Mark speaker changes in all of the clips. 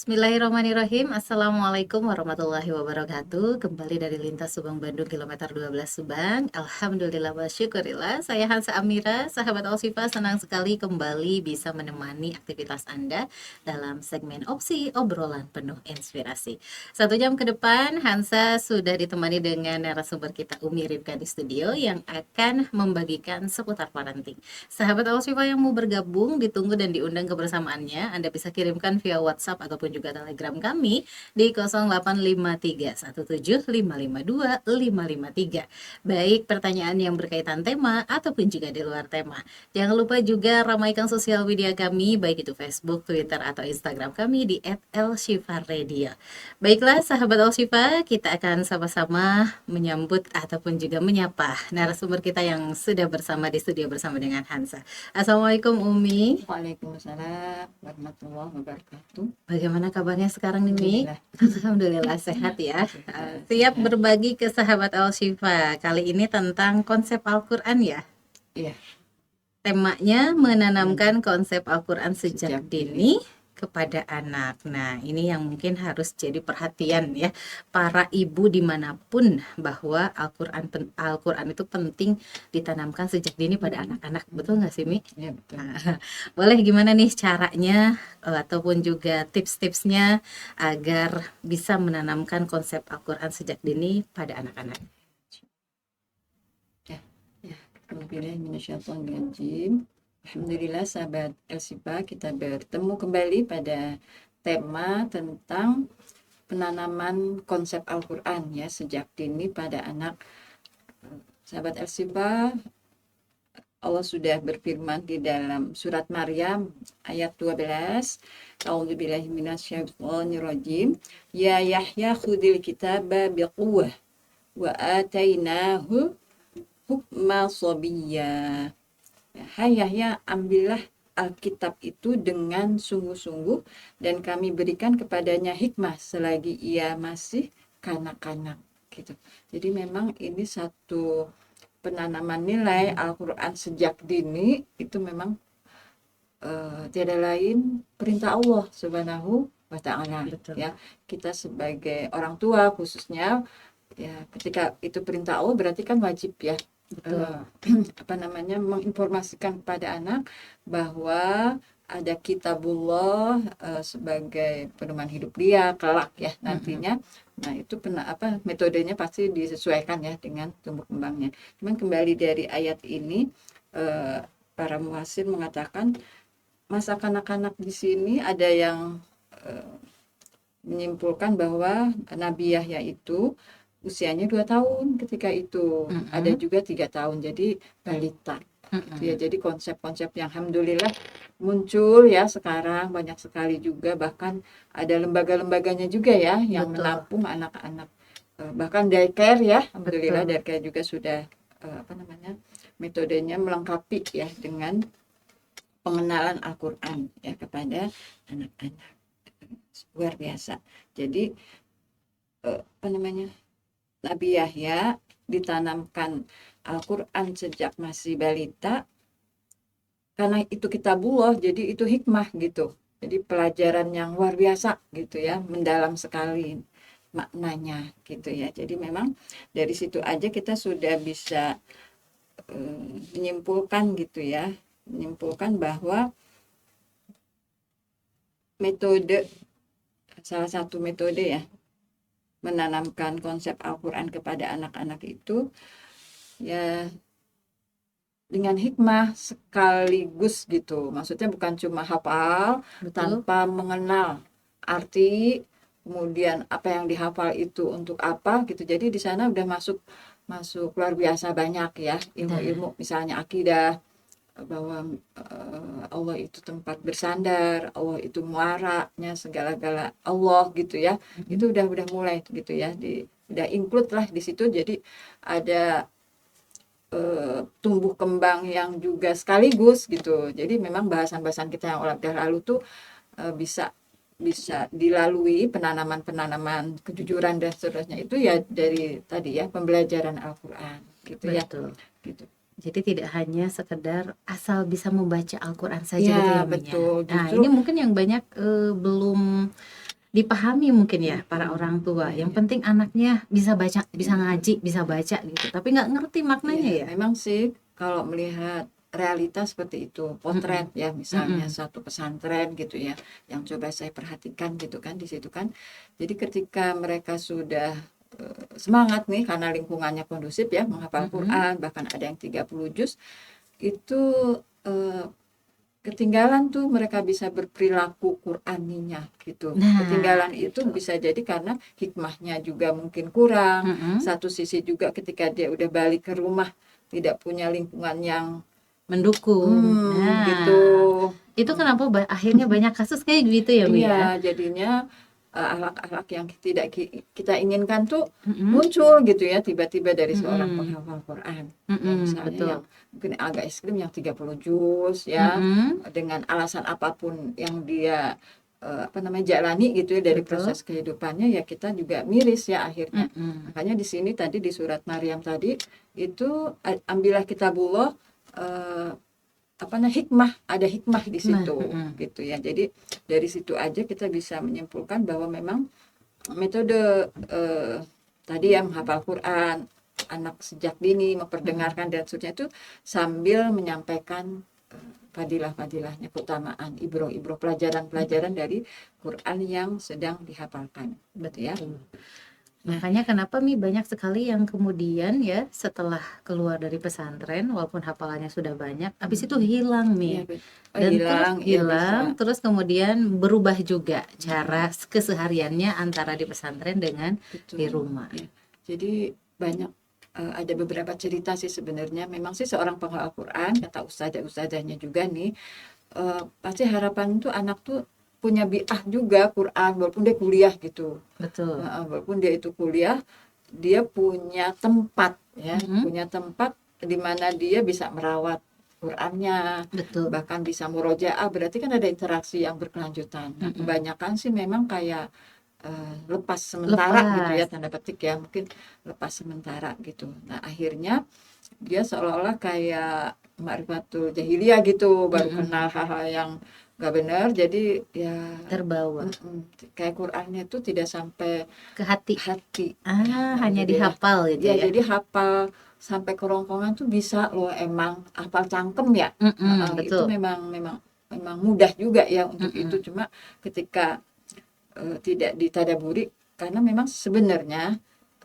Speaker 1: Bismillahirrahmanirrahim. Assalamualaikum warahmatullahi wabarakatuh. Kembali dari Lintas Subang Bandung kilometer 12 Subang. Alhamdulillah wa syukurillah. Saya Hansa Amira, sahabat Alshifa, senang sekali kembali bisa menemani aktivitas Anda dalam segmen opsi obrolan penuh inspirasi. 1 jam ke depan Hansa sudah ditemani dengan narasumber kita Umi Rifka di studio yang akan membagikan seputar parenting. Sahabat Alshifa yang mau bergabung ditunggu dan diundang kebersamaannya. Anda bisa kirimkan via WhatsApp ataupun juga Telegram kami di 085317552553. Baik pertanyaan yang berkaitan tema ataupun juga di luar tema. Jangan lupa juga ramaikan sosial media kami baik itu Facebook, Twitter atau Instagram kami di @elshifa_radio. Baiklah sahabat Alshifa, kita akan sama-sama menyambut ataupun juga menyapa narasumber kita yang sudah bersama di studio bersama dengan Hansa. Assalamualaikum Umi.
Speaker 2: Waalaikumsalam warahmatullahi wabarakatuh.
Speaker 1: Bagaimana kabarnya sekarang nih Mi?
Speaker 2: Alhamdulillah.
Speaker 1: Alhamdulillah sehat ya. Siap berbagi ke sahabat Al-Shifa. Kali ini tentang konsep Al-Quran ya.
Speaker 2: Iya.
Speaker 1: Temanya menanamkan konsep Al-Quran sejak
Speaker 2: Sejak
Speaker 1: dini kepada anak. Nah, ini yang mungkin harus jadi perhatian ya para ibu dimanapun, bahwa Al-Quran itu penting ditanamkan sejak dini pada anak-anak. Betul nggak sih Mi?
Speaker 2: Iya betul.
Speaker 1: Nah, boleh gimana nih caranya ataupun juga tips-tipsnya agar bisa menanamkan konsep Al-Quran sejak dini pada anak-anak.
Speaker 2: Bismillahirrahmanirrahim. Alhamdulillah sahabat Elsifa, kita bertemu kembali pada tema tentang penanaman konsep Al-Quran ya sejak dini pada anak. Sahabat Elsifa, Allah sudah berfirman di dalam surat Maryam ayat 12. A'udzubillahi minasyaitonirrajim. Ya Yahya khudil kitaba biquwwah wa atainahu hukma sabiyya. Hai Yahya, ambillah Alkitab itu dengan sungguh-sungguh dan kami berikan kepadanya hikmah selagi ia masih kanak-kanak gitu. Jadi memang ini satu penanaman nilai Al-Quran sejak dini itu memang tiada lain perintah Allah Subhanahu wa Ta'ala. Ya, kita sebagai orang tua khususnya ya, ketika itu perintah Allah berarti kan wajib ya menginformasikan kepada anak bahwa ada kitabullah sebagai pedoman hidup dia kelak ya nantinya. Nah itu metodenya pasti disesuaikan ya dengan tumbuh kembangnya. Cuman kembali dari ayat ini para muhasir mengatakan masa kanak-kanak di sini ada yang menyimpulkan bahwa Nabi Yahya itu usianya 2 tahun ketika itu, ada juga 3 tahun, jadi balita. Gitu ya. Jadi konsep-konsep yang alhamdulillah muncul ya sekarang banyak sekali juga, bahkan ada lembaga-lembaganya juga ya yang menampung anak-anak, bahkan daycare ya, alhamdulillah daycare juga sudah metodenya melengkapi ya dengan pengenalan Al-Quran ya kepada anak-anak. Luar biasa. Jadi Nabi Yahya ditanamkan Al-Quran sejak masih balita karena itu kitabullah, jadi itu hikmah gitu. Jadi pelajaran yang luar biasa gitu ya, mendalam sekali maknanya gitu ya. Jadi memang dari situ aja kita sudah bisa menyimpulkan gitu ya, menyimpulkan bahwa salah satu metode ya menanamkan konsep Al-Quran kepada anak-anak itu ya dengan hikmah sekaligus gitu. Maksudnya bukan cuma hafal tanpa mengenal arti, kemudian apa yang dihafal itu untuk apa gitu. Jadi di sana udah masuk luar biasa banyak ya ilmu-ilmu, misalnya akidah, bahwa Allah itu tempat bersandar, Allah itu muaranya segala-gala Allah gitu ya. Itu udah mulai gitu ya, udah include lah di situ. Jadi ada tumbuh kembang yang juga sekaligus gitu. Jadi memang bahasan-bahasan kita yang udah lalu tuh bisa dilalui penanaman kejujuran dan seterusnya itu ya dari tadi ya pembelajaran Al-Quran gitu.
Speaker 1: Betul.
Speaker 2: Ya gitu.
Speaker 1: Jadi tidak hanya sekedar asal bisa membaca Al-Quran saja
Speaker 2: ya,
Speaker 1: gitu ya
Speaker 2: betul.
Speaker 1: Nah ini mungkin yang banyak belum dipahami mungkin ya para orang tua.
Speaker 2: Iya,
Speaker 1: Yang
Speaker 2: iya.
Speaker 1: penting anaknya bisa baca, bisa
Speaker 2: Iya.
Speaker 1: ngaji, bisa baca gitu. Tapi nggak ngerti maknanya
Speaker 2: Iya,
Speaker 1: ya.
Speaker 2: memang sih kalau melihat realitas seperti itu, potret
Speaker 1: Mm-mm.
Speaker 2: ya misalnya
Speaker 1: Mm-mm.
Speaker 2: satu pesantren gitu ya, yang coba saya perhatikan gitu kan di situ kan. Jadi ketika mereka sudah semangat nih karena lingkungannya kondusif ya menghafal
Speaker 1: Mm-mm.
Speaker 2: Quran, bahkan ada yang 30 juz, itu eh, ketinggalan tuh mereka bisa berperilaku Qur'aninya gitu.
Speaker 1: Nah,
Speaker 2: Ketinggalan itu
Speaker 1: itu.
Speaker 2: bisa jadi karena hikmahnya juga mungkin kurang.
Speaker 1: Mm-mm.
Speaker 2: Satu sisi juga ketika dia udah balik ke rumah tidak punya lingkungan yang
Speaker 1: Mendukung.
Speaker 2: gitu.
Speaker 1: Nah, itu kenapa akhirnya banyak kasus kayak gitu ya, Mi
Speaker 2: Iya,
Speaker 1: ya?
Speaker 2: jadinya akhlak-akhlak yang tidak kita inginkan tuh
Speaker 1: Mm-mm.
Speaker 2: muncul gitu ya tiba-tiba dari seorang
Speaker 1: Mm-mm.
Speaker 2: penghafal Quran. Ya
Speaker 1: Mm-mm.
Speaker 2: misalnya yang
Speaker 1: Betul.
Speaker 2: mungkin agak ekstrim yang 30 juz ya
Speaker 1: Mm-mm.
Speaker 2: dengan alasan apapun yang dia apa namanya jalani gitu ya dari
Speaker 1: Betul.
Speaker 2: proses kehidupannya ya kita juga miris ya akhirnya.
Speaker 1: Mm-mm.
Speaker 2: Makanya di sini tadi di surat Maryam tadi itu ambillah kitabullah eh, apa namanya hikmah, ada hikmah di
Speaker 1: Nah,
Speaker 2: situ
Speaker 1: mm-mm.
Speaker 2: gitu ya. Jadi dari situ aja kita bisa menyimpulkan bahwa memang metode eh, tadi ya menghafal Quran anak sejak dini
Speaker 1: Mm-mm.
Speaker 2: memperdengarkan dan seterusnya itu sambil menyampaikan fadilah-fadilahnya, keutamaan, ibroh-ibroh, pelajaran-pelajaran dari Quran yang sedang dihafalkan gitu ya.
Speaker 1: Betul.
Speaker 2: Nah,
Speaker 1: Makanya kenapa Mi banyak sekali yang kemudian ya setelah keluar dari pesantren walaupun hafalannya sudah banyak, habis itu hilang Mi.
Speaker 2: ya
Speaker 1: Dan terus
Speaker 2: hilang ya bisa.
Speaker 1: hilang, terus kemudian berubah juga cara
Speaker 2: Mm-mm.
Speaker 1: kesehariannya antara di pesantren dengan di
Speaker 2: Betul,
Speaker 1: rumah.
Speaker 2: ya. Jadi banyak ada beberapa cerita sih sebenarnya. Memang sih seorang penghafal Quran, kata ustazah-ustazahnya juga nih, pasti harapan tuh anak tuh punya bi'ah juga Quran, walaupun dia kuliah gitu.
Speaker 1: Betul.
Speaker 2: Walaupun dia itu kuliah, dia punya tempat ya,
Speaker 1: Mm-mm.
Speaker 2: punya tempat di mana dia bisa merawat Qurannya,
Speaker 1: Betul.
Speaker 2: bahkan bisa murojaah, berarti kan ada interaksi yang berkelanjutan. Nah,
Speaker 1: Mm-mm.
Speaker 2: kebanyakan sih memang kayak lepas sementara gitu ya
Speaker 1: Lepas.
Speaker 2: tanda petik ya mungkin lepas sementara gitu. Nah akhirnya dia seolah-olah kayak ma'rifatul jahiliyah gitu baru kenal
Speaker 1: Mm-mm.
Speaker 2: hal-hal yang nggak benar jadi ya
Speaker 1: Terbawa
Speaker 2: kayak Qurannya itu tidak sampai
Speaker 1: ke hati.
Speaker 2: hati.
Speaker 1: Hanya
Speaker 2: Alhamdulillah
Speaker 1: dihafal gitu
Speaker 2: ya
Speaker 1: ya.
Speaker 2: jadi hafal sampai kerongkongan tuh bisa loh emang hafal cangkem ya.
Speaker 1: Mm-mm.
Speaker 2: Itu
Speaker 1: Betul.
Speaker 2: memang memang memang mudah juga ya untuk itu
Speaker 1: Mm-mm.
Speaker 2: cuma ketika tidak ditadaburi karena memang sebenarnya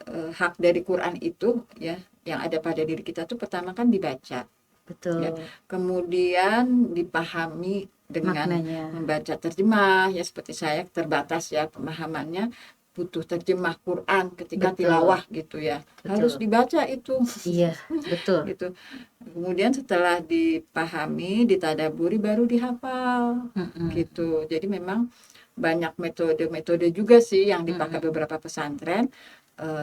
Speaker 2: hak dari Quran itu ya yang ada pada diri kita tuh pertama kan dibaca ya
Speaker 1: Betul.
Speaker 2: kemudian dipahami dengan
Speaker 1: Maknanya.
Speaker 2: membaca terjemah ya seperti saya terbatas ya pemahamannya butuh terjemah Quran ketika
Speaker 1: Betul.
Speaker 2: tilawah gitu ya harus
Speaker 1: Betul.
Speaker 2: dibaca itu
Speaker 1: Iya, betul.
Speaker 2: gitu kemudian setelah dipahami ditadaburi baru dihafal
Speaker 1: Mm-mm.
Speaker 2: gitu jadi memang banyak metode-metode juga sih yang dipakai
Speaker 1: Mm-mm.
Speaker 2: beberapa pesantren.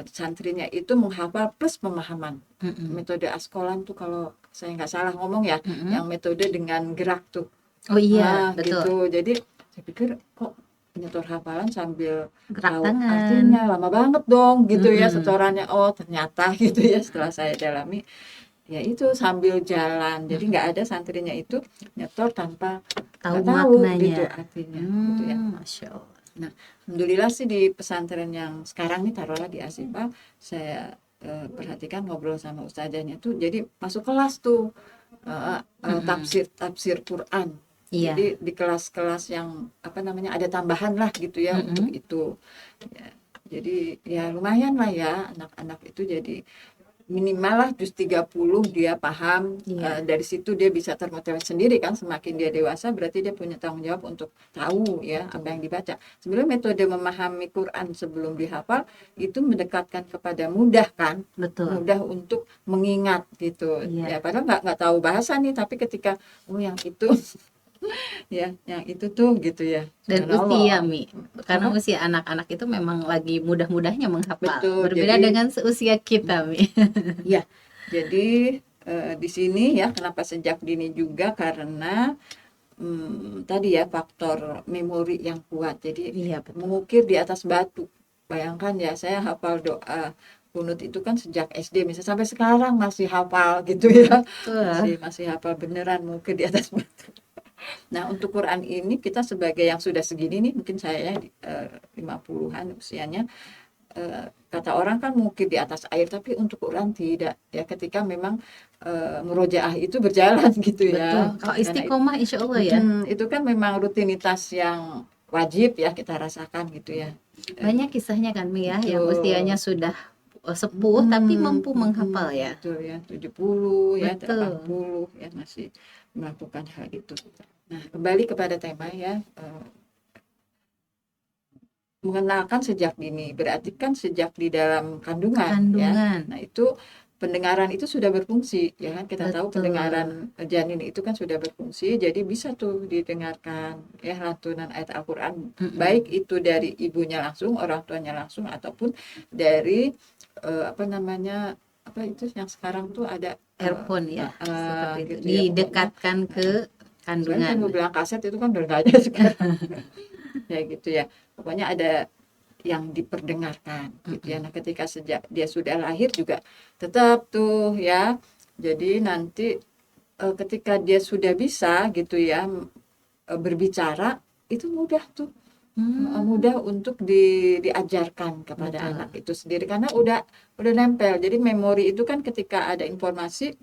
Speaker 2: Santrinya itu menghafal plus pemahaman.
Speaker 1: Mm-mm.
Speaker 2: Metode askolan tuh kalau saya nggak salah ngomong ya,
Speaker 1: Mm-mm.
Speaker 2: yang metode dengan gerak tuh.
Speaker 1: Oh iya, betul.
Speaker 2: Gitu. Jadi saya pikir kok nyetor hafalan sambil
Speaker 1: Gerak
Speaker 2: tahu
Speaker 1: tangan.
Speaker 2: artinya lama banget dong gitu ya
Speaker 1: Mm-mm.
Speaker 2: setorannya. Oh ternyata gitu ya setelah saya dalami ya itu sambil jalan. Jadi nggak
Speaker 1: Mm-mm.
Speaker 2: ada santrinya itu nyetor tanpa
Speaker 1: Tahu
Speaker 2: nggak tahu gitu
Speaker 1: maknanya.
Speaker 2: artinya gitu ya.
Speaker 1: Masya Allah.
Speaker 2: Nah, alhamdulillah sih di pesantren yang sekarang nih taruhlah di Asipa, saya perhatikan ngobrol sama ustazahnya tuh, jadi masuk kelas tuh
Speaker 1: Mm-mm.
Speaker 2: tafsir Quran.
Speaker 1: Iya.
Speaker 2: Jadi di kelas-kelas yang apa namanya ada tambahan lah gitu ya untuk
Speaker 1: Mm-mm.
Speaker 2: itu. Ya, jadi ya lumayan lah ya anak-anak itu jadi minimal lah juz 30 dia paham
Speaker 1: Iya,
Speaker 2: dari situ dia bisa termotivasi sendiri kan semakin dia dewasa berarti dia punya tanggung jawab untuk tahu ya apa
Speaker 1: betul.
Speaker 2: yang dibaca sebenarnya metode memahami Quran sebelum dihafal itu mendekatkan kepada mudah kan
Speaker 1: Betul.
Speaker 2: mudah untuk mengingat gitu ya
Speaker 1: Iya.
Speaker 2: padahal nggak tahu bahasa nih tapi ketika oh yang itu ya yang itu tuh gitu ya
Speaker 1: Dan
Speaker 2: subhanallah
Speaker 1: usia, Mi. Karena
Speaker 2: apa
Speaker 1: usia anak-anak itu memang lagi mudah-mudahnya menghafal.
Speaker 2: betul
Speaker 1: Berbeda
Speaker 2: jadi
Speaker 1: dengan seusia kita, Mi.
Speaker 2: ya jadi di sini ya kenapa sejak dini juga karena tadi ya faktor memori yang kuat. Jadi
Speaker 1: Iya, betul.
Speaker 2: mengukir di atas batu. Bayangkan ya, saya hafal doa kunut itu kan sejak SD, misalnya sampai sekarang masih hafal gitu ya,
Speaker 1: Betul.
Speaker 2: masih hafal beneran mengukir di atas batu. Nah, untuk Quran ini kita sebagai yang sudah segini nih, mungkin saya ya 50-an usianya, kata orang kan mungkin di atas air, tapi untuk Quran tidak ya, ketika memang murojaah itu berjalan gitu
Speaker 1: Betul.
Speaker 2: ya.
Speaker 1: Kalau
Speaker 2: Karena
Speaker 1: istiqomah insya Allah ya.
Speaker 2: itu kan memang rutinitas yang wajib ya kita rasakan gitu ya.
Speaker 1: Banyak kisahnya kan Mi ya, yang usianya
Speaker 2: Betul.
Speaker 1: sudah sepuh tapi mampu menghafal ya.
Speaker 2: Betul ya, 70 ya,
Speaker 1: Betul.
Speaker 2: 80 ya masih melakukan hal itu. Nah, kembali kepada tema ya, mengenalkan sejak dini, berarti kan sejak di dalam kandungan ya.
Speaker 1: Kandungan.
Speaker 2: Nah, itu pendengaran itu sudah berfungsi ya kan, kita tahu
Speaker 1: Betul.
Speaker 2: pendengaran janin itu kan sudah berfungsi, jadi bisa tuh didengarkan ya lantunan ayat Al-Qur'an,
Speaker 1: Mm-mm.
Speaker 2: baik itu dari ibunya langsung, orang tuanya langsung, ataupun dari apa namanya, apa itu yang sekarang tuh ada
Speaker 1: Earphone ya, seperti itu.
Speaker 2: gitu ya pokoknya.
Speaker 1: Didekatkan ke
Speaker 2: Sebenarnya saya
Speaker 1: kandungan.
Speaker 2: mau bilang kaset itu kan udah nggak ada sekarang ya gitu ya, pokoknya ada yang diperdengarkan gitu ya.
Speaker 1: Mm-mm.
Speaker 2: Nah, ketika sejak dia sudah lahir juga tetap tuh ya. Jadi nanti ketika dia sudah bisa gitu ya berbicara, itu mudah tuh, mudah untuk diajarkan kepada
Speaker 1: Betul.
Speaker 2: anak itu sendiri karena udah nempel. Jadi memori itu kan ketika ada informasi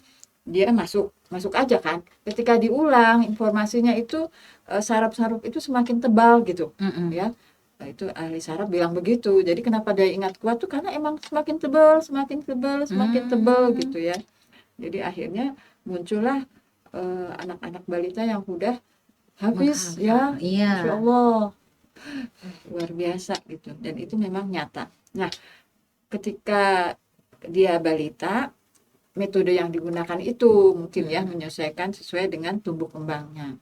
Speaker 2: dia masuk masuk aja kan. Ketika diulang informasinya itu saraf-saraf itu semakin tebal gitu
Speaker 1: Mm-mm.
Speaker 2: ya. Nah, itu ahli saraf bilang begitu. Jadi kenapa dia ingat kuat tuh karena emang semakin tebal, semakin tebal, semakin tebal
Speaker 1: Hmm,
Speaker 2: gitu ya. Jadi akhirnya muncullah anak-anak balita yang udah hafiz
Speaker 1: menghafal.
Speaker 2: ya,
Speaker 1: Iya,
Speaker 2: Masya Allah, luar biasa gitu. Dan itu memang nyata. Nah, ketika dia balita, metode yang digunakan itu mungkin ya
Speaker 1: mm-mm.
Speaker 2: menyesuaikan sesuai dengan tumbuh kembangnya.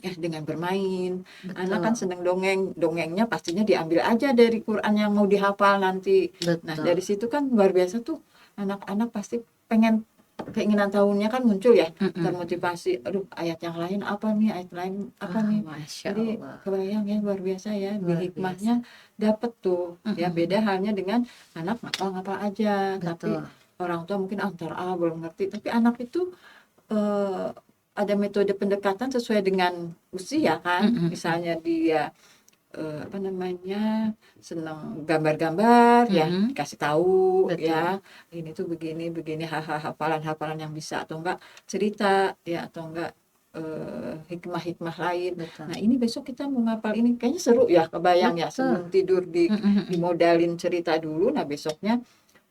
Speaker 2: Ya, dengan bermain. Anak kan
Speaker 1: Betul,
Speaker 2: seneng dongeng, dongengnya pastinya diambil aja dari Quran yang mau dihafal nanti. Nah, dari
Speaker 1: betul.
Speaker 2: situ kan luar biasa tuh, anak-anak pasti pengen, keinginan tahunya kan muncul ya,
Speaker 1: Mm-mm.
Speaker 2: termotivasi, aduh ayat yang lain apa nih, ayat lain apa
Speaker 1: Wah,
Speaker 2: nih.
Speaker 1: Masya
Speaker 2: Jadi
Speaker 1: Allah.
Speaker 2: kebayang ya, luar biasa ya, di
Speaker 1: Luar biasa.
Speaker 2: hikmahnya dapet tuh. Ya beda
Speaker 1: Mm-mm.
Speaker 2: halnya dengan anak ngapal-ngapal aja, tapi
Speaker 1: Betul.
Speaker 2: orang tua mungkin ntar belum ngerti, tapi anak itu eh, ada metode pendekatan sesuai dengan usia kan.
Speaker 1: Mm-mm.
Speaker 2: Misalnya dia apa namanya, senang gambar-gambar ya,
Speaker 1: Mm-mm.
Speaker 2: dikasih tahu
Speaker 1: Betul.
Speaker 2: ya, ini tuh begini begini, hafalan-hafalan yang bisa, atau enggak cerita ya, atau enggak hikmah-hikmah lain.
Speaker 1: Betul.
Speaker 2: Nah, ini besok kita mau ngapal ini, kayaknya seru ya, kebayang ya,
Speaker 1: Betul.
Speaker 2: sebelum tidur
Speaker 1: Mm-mm.
Speaker 2: dimodalin cerita dulu, nah besoknya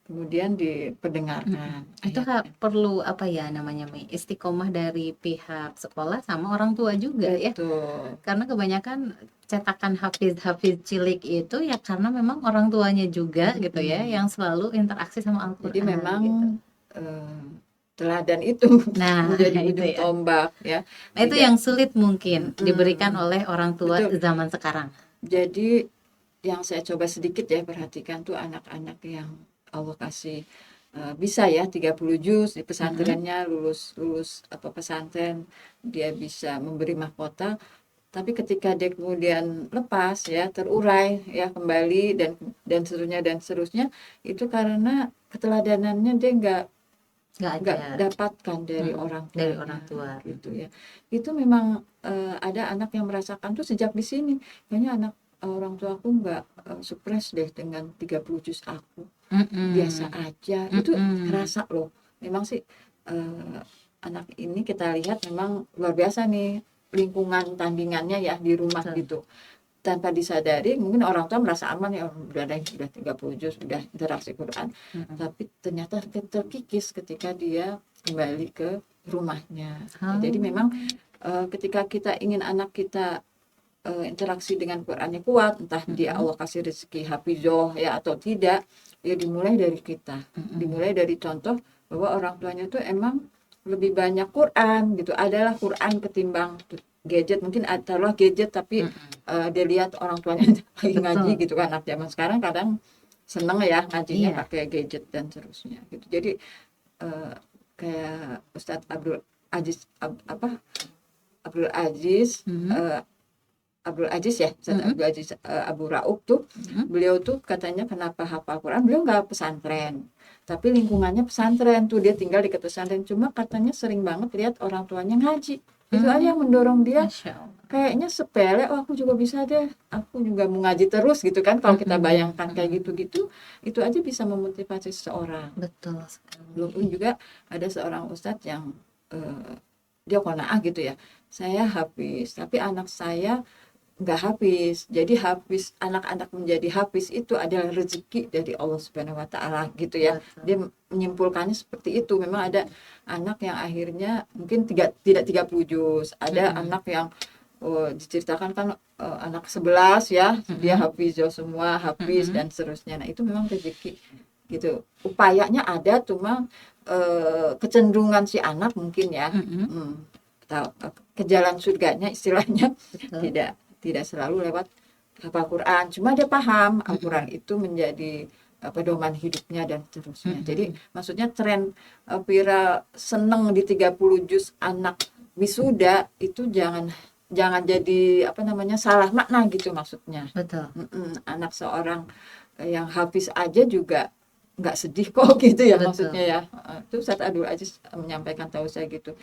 Speaker 2: kemudian
Speaker 1: Mm-mm.
Speaker 2: diperdengarkan
Speaker 1: Itu Kak,
Speaker 2: ayatnya.
Speaker 1: perlu apa ya namanya Mi? Istiqomah dari pihak sekolah sama orang tua juga ya.
Speaker 2: Betul.
Speaker 1: Karena kebanyakan cetakan hafiz-hafiz cilik itu ya karena memang orang tuanya juga gitu ya
Speaker 2: Mhm.
Speaker 1: yang selalu interaksi sama
Speaker 2: Jadi
Speaker 1: Al-Qur'an
Speaker 2: memang
Speaker 1: gitu.
Speaker 2: eh, teladan itu
Speaker 1: Nah,
Speaker 2: menjadi
Speaker 1: itu
Speaker 2: ujung
Speaker 1: ya.
Speaker 2: tombak ya.
Speaker 1: Nah, itu
Speaker 2: Tidak.
Speaker 1: yang sulit mungkin diberikan
Speaker 2: Mhm.
Speaker 1: oleh orang tua
Speaker 2: Betul.
Speaker 1: zaman sekarang.
Speaker 2: Jadi yang saya coba sedikit ya perhatikan tuh anak-anak yang Allah kasih bisa ya 30 juz di
Speaker 1: Mm-mm.
Speaker 2: pesantrennya, lulus lulus apa pesantren, dia bisa memberi mahkota. Tapi ketika dia kemudian lepas ya, terurai ya kembali, dan seterusnya, itu karena keteladanannya dia
Speaker 1: Nggak
Speaker 2: nggak
Speaker 1: ada.
Speaker 2: dapatkan dari
Speaker 1: Mm-mm.
Speaker 2: orang
Speaker 1: Dari
Speaker 2: tuanya
Speaker 1: orang tua.
Speaker 2: gitu ya. Itu memang ada anak yang merasakan tuh sejak di sini. Kayaknya anak orang tua aku nggak sukses deh dengan 30 juz aku. Biasa
Speaker 1: Mm-mm.
Speaker 2: aja. Itu
Speaker 1: Mm-mm.
Speaker 2: kerasa loh. Memang sih anak ini kita lihat memang luar biasa nih lingkungan tandingannya ya di rumah
Speaker 1: Betul.
Speaker 2: gitu. Tanpa disadari mungkin orang tua merasa aman ya, udah ada yang sudah 30 juz, sudah interaksi Quran.
Speaker 1: Mm-mm.
Speaker 2: Tapi ternyata terkikis ketika dia kembali ke rumahnya. Ya, jadi memang
Speaker 1: Oh.
Speaker 2: ketika kita ingin anak kita interaksi dengan Qurannya kuat, entah dia
Speaker 1: Mm-mm.
Speaker 2: Allah kasih rezeki hafizoh ya atau tidak, ya dimulai dari kita.
Speaker 1: Mm-mm.
Speaker 2: Dimulai dari contoh bahwa orang tuanya tuh emang lebih banyak Quran gitu. Adalah Quran ketimbang gadget. Mungkin taruhlah gadget tapi
Speaker 1: Mm-mm.
Speaker 2: dia lihat orang tuanya lagi ngaji
Speaker 1: Betul.
Speaker 2: gitu kan. Anak zaman sekarang kadang seneng ya ngajinya
Speaker 1: Iya.
Speaker 2: pakai gadget dan seterusnya gitu. Jadi kayak Ustadz Abdul Aziz Abdul Aziz
Speaker 1: Mm-mm.
Speaker 2: Abdul Aziz ya, Ustadz
Speaker 1: Mm-mm.
Speaker 2: Abdul Aziz Abu Rauf tuh,
Speaker 1: Mm-mm.
Speaker 2: beliau tuh katanya kenapa hafal Quran, beliau nggak pesantren, tapi lingkungannya pesantren tuh, dia tinggal di pesantren, cuma katanya sering banget lihat orang tuanya ngaji. Itu aja yang mendorong dia
Speaker 1: Masya Allah.
Speaker 2: kayaknya sepele, oh aku juga bisa deh, aku juga mau ngaji terus gitu kan. Kalau kita bayangkan kayak gitu-gitu, itu aja bisa memotivasi seseorang.
Speaker 1: Betul sekali.
Speaker 2: Belum juga ada seorang ustadz yang dia qanaah gitu ya, saya hafiz tapi anak saya nggak hafiz. Jadi hafiz, anak-anak menjadi hafiz itu adalah rezeki dari Allah Subhanahu wa taala gitu ya.
Speaker 1: Betul.
Speaker 2: Dia menyimpulkannya seperti itu. Memang ada anak yang akhirnya mungkin tidak 30 juz, ada anak yang diceritakan kan anak 11 ya, dia hafiz semua, hafiz dan seterusnya. Nah, itu memang rezeki gitu. Upayanya ada, cuma kecenderungan si anak mungkin ya. Ke jalan surganya istilahnya
Speaker 1: Betul.
Speaker 2: tidak selalu lewat hafal Quran, cuma dia paham Al-Quran itu menjadi pedoman hidupnya dan seterusnya. Jadi maksudnya tren Vira seneng di 30 juz anak wisuda itu jangan jadi apa namanya salah makna gitu maksudnya.
Speaker 1: Betul.
Speaker 2: Anak seorang yang hafiz aja juga nggak sedih kok gitu ya.
Speaker 1: Betul.
Speaker 2: Maksudnya ya. Itu Ustaz Abdul Aziz menyampaikan tahu saya gitu.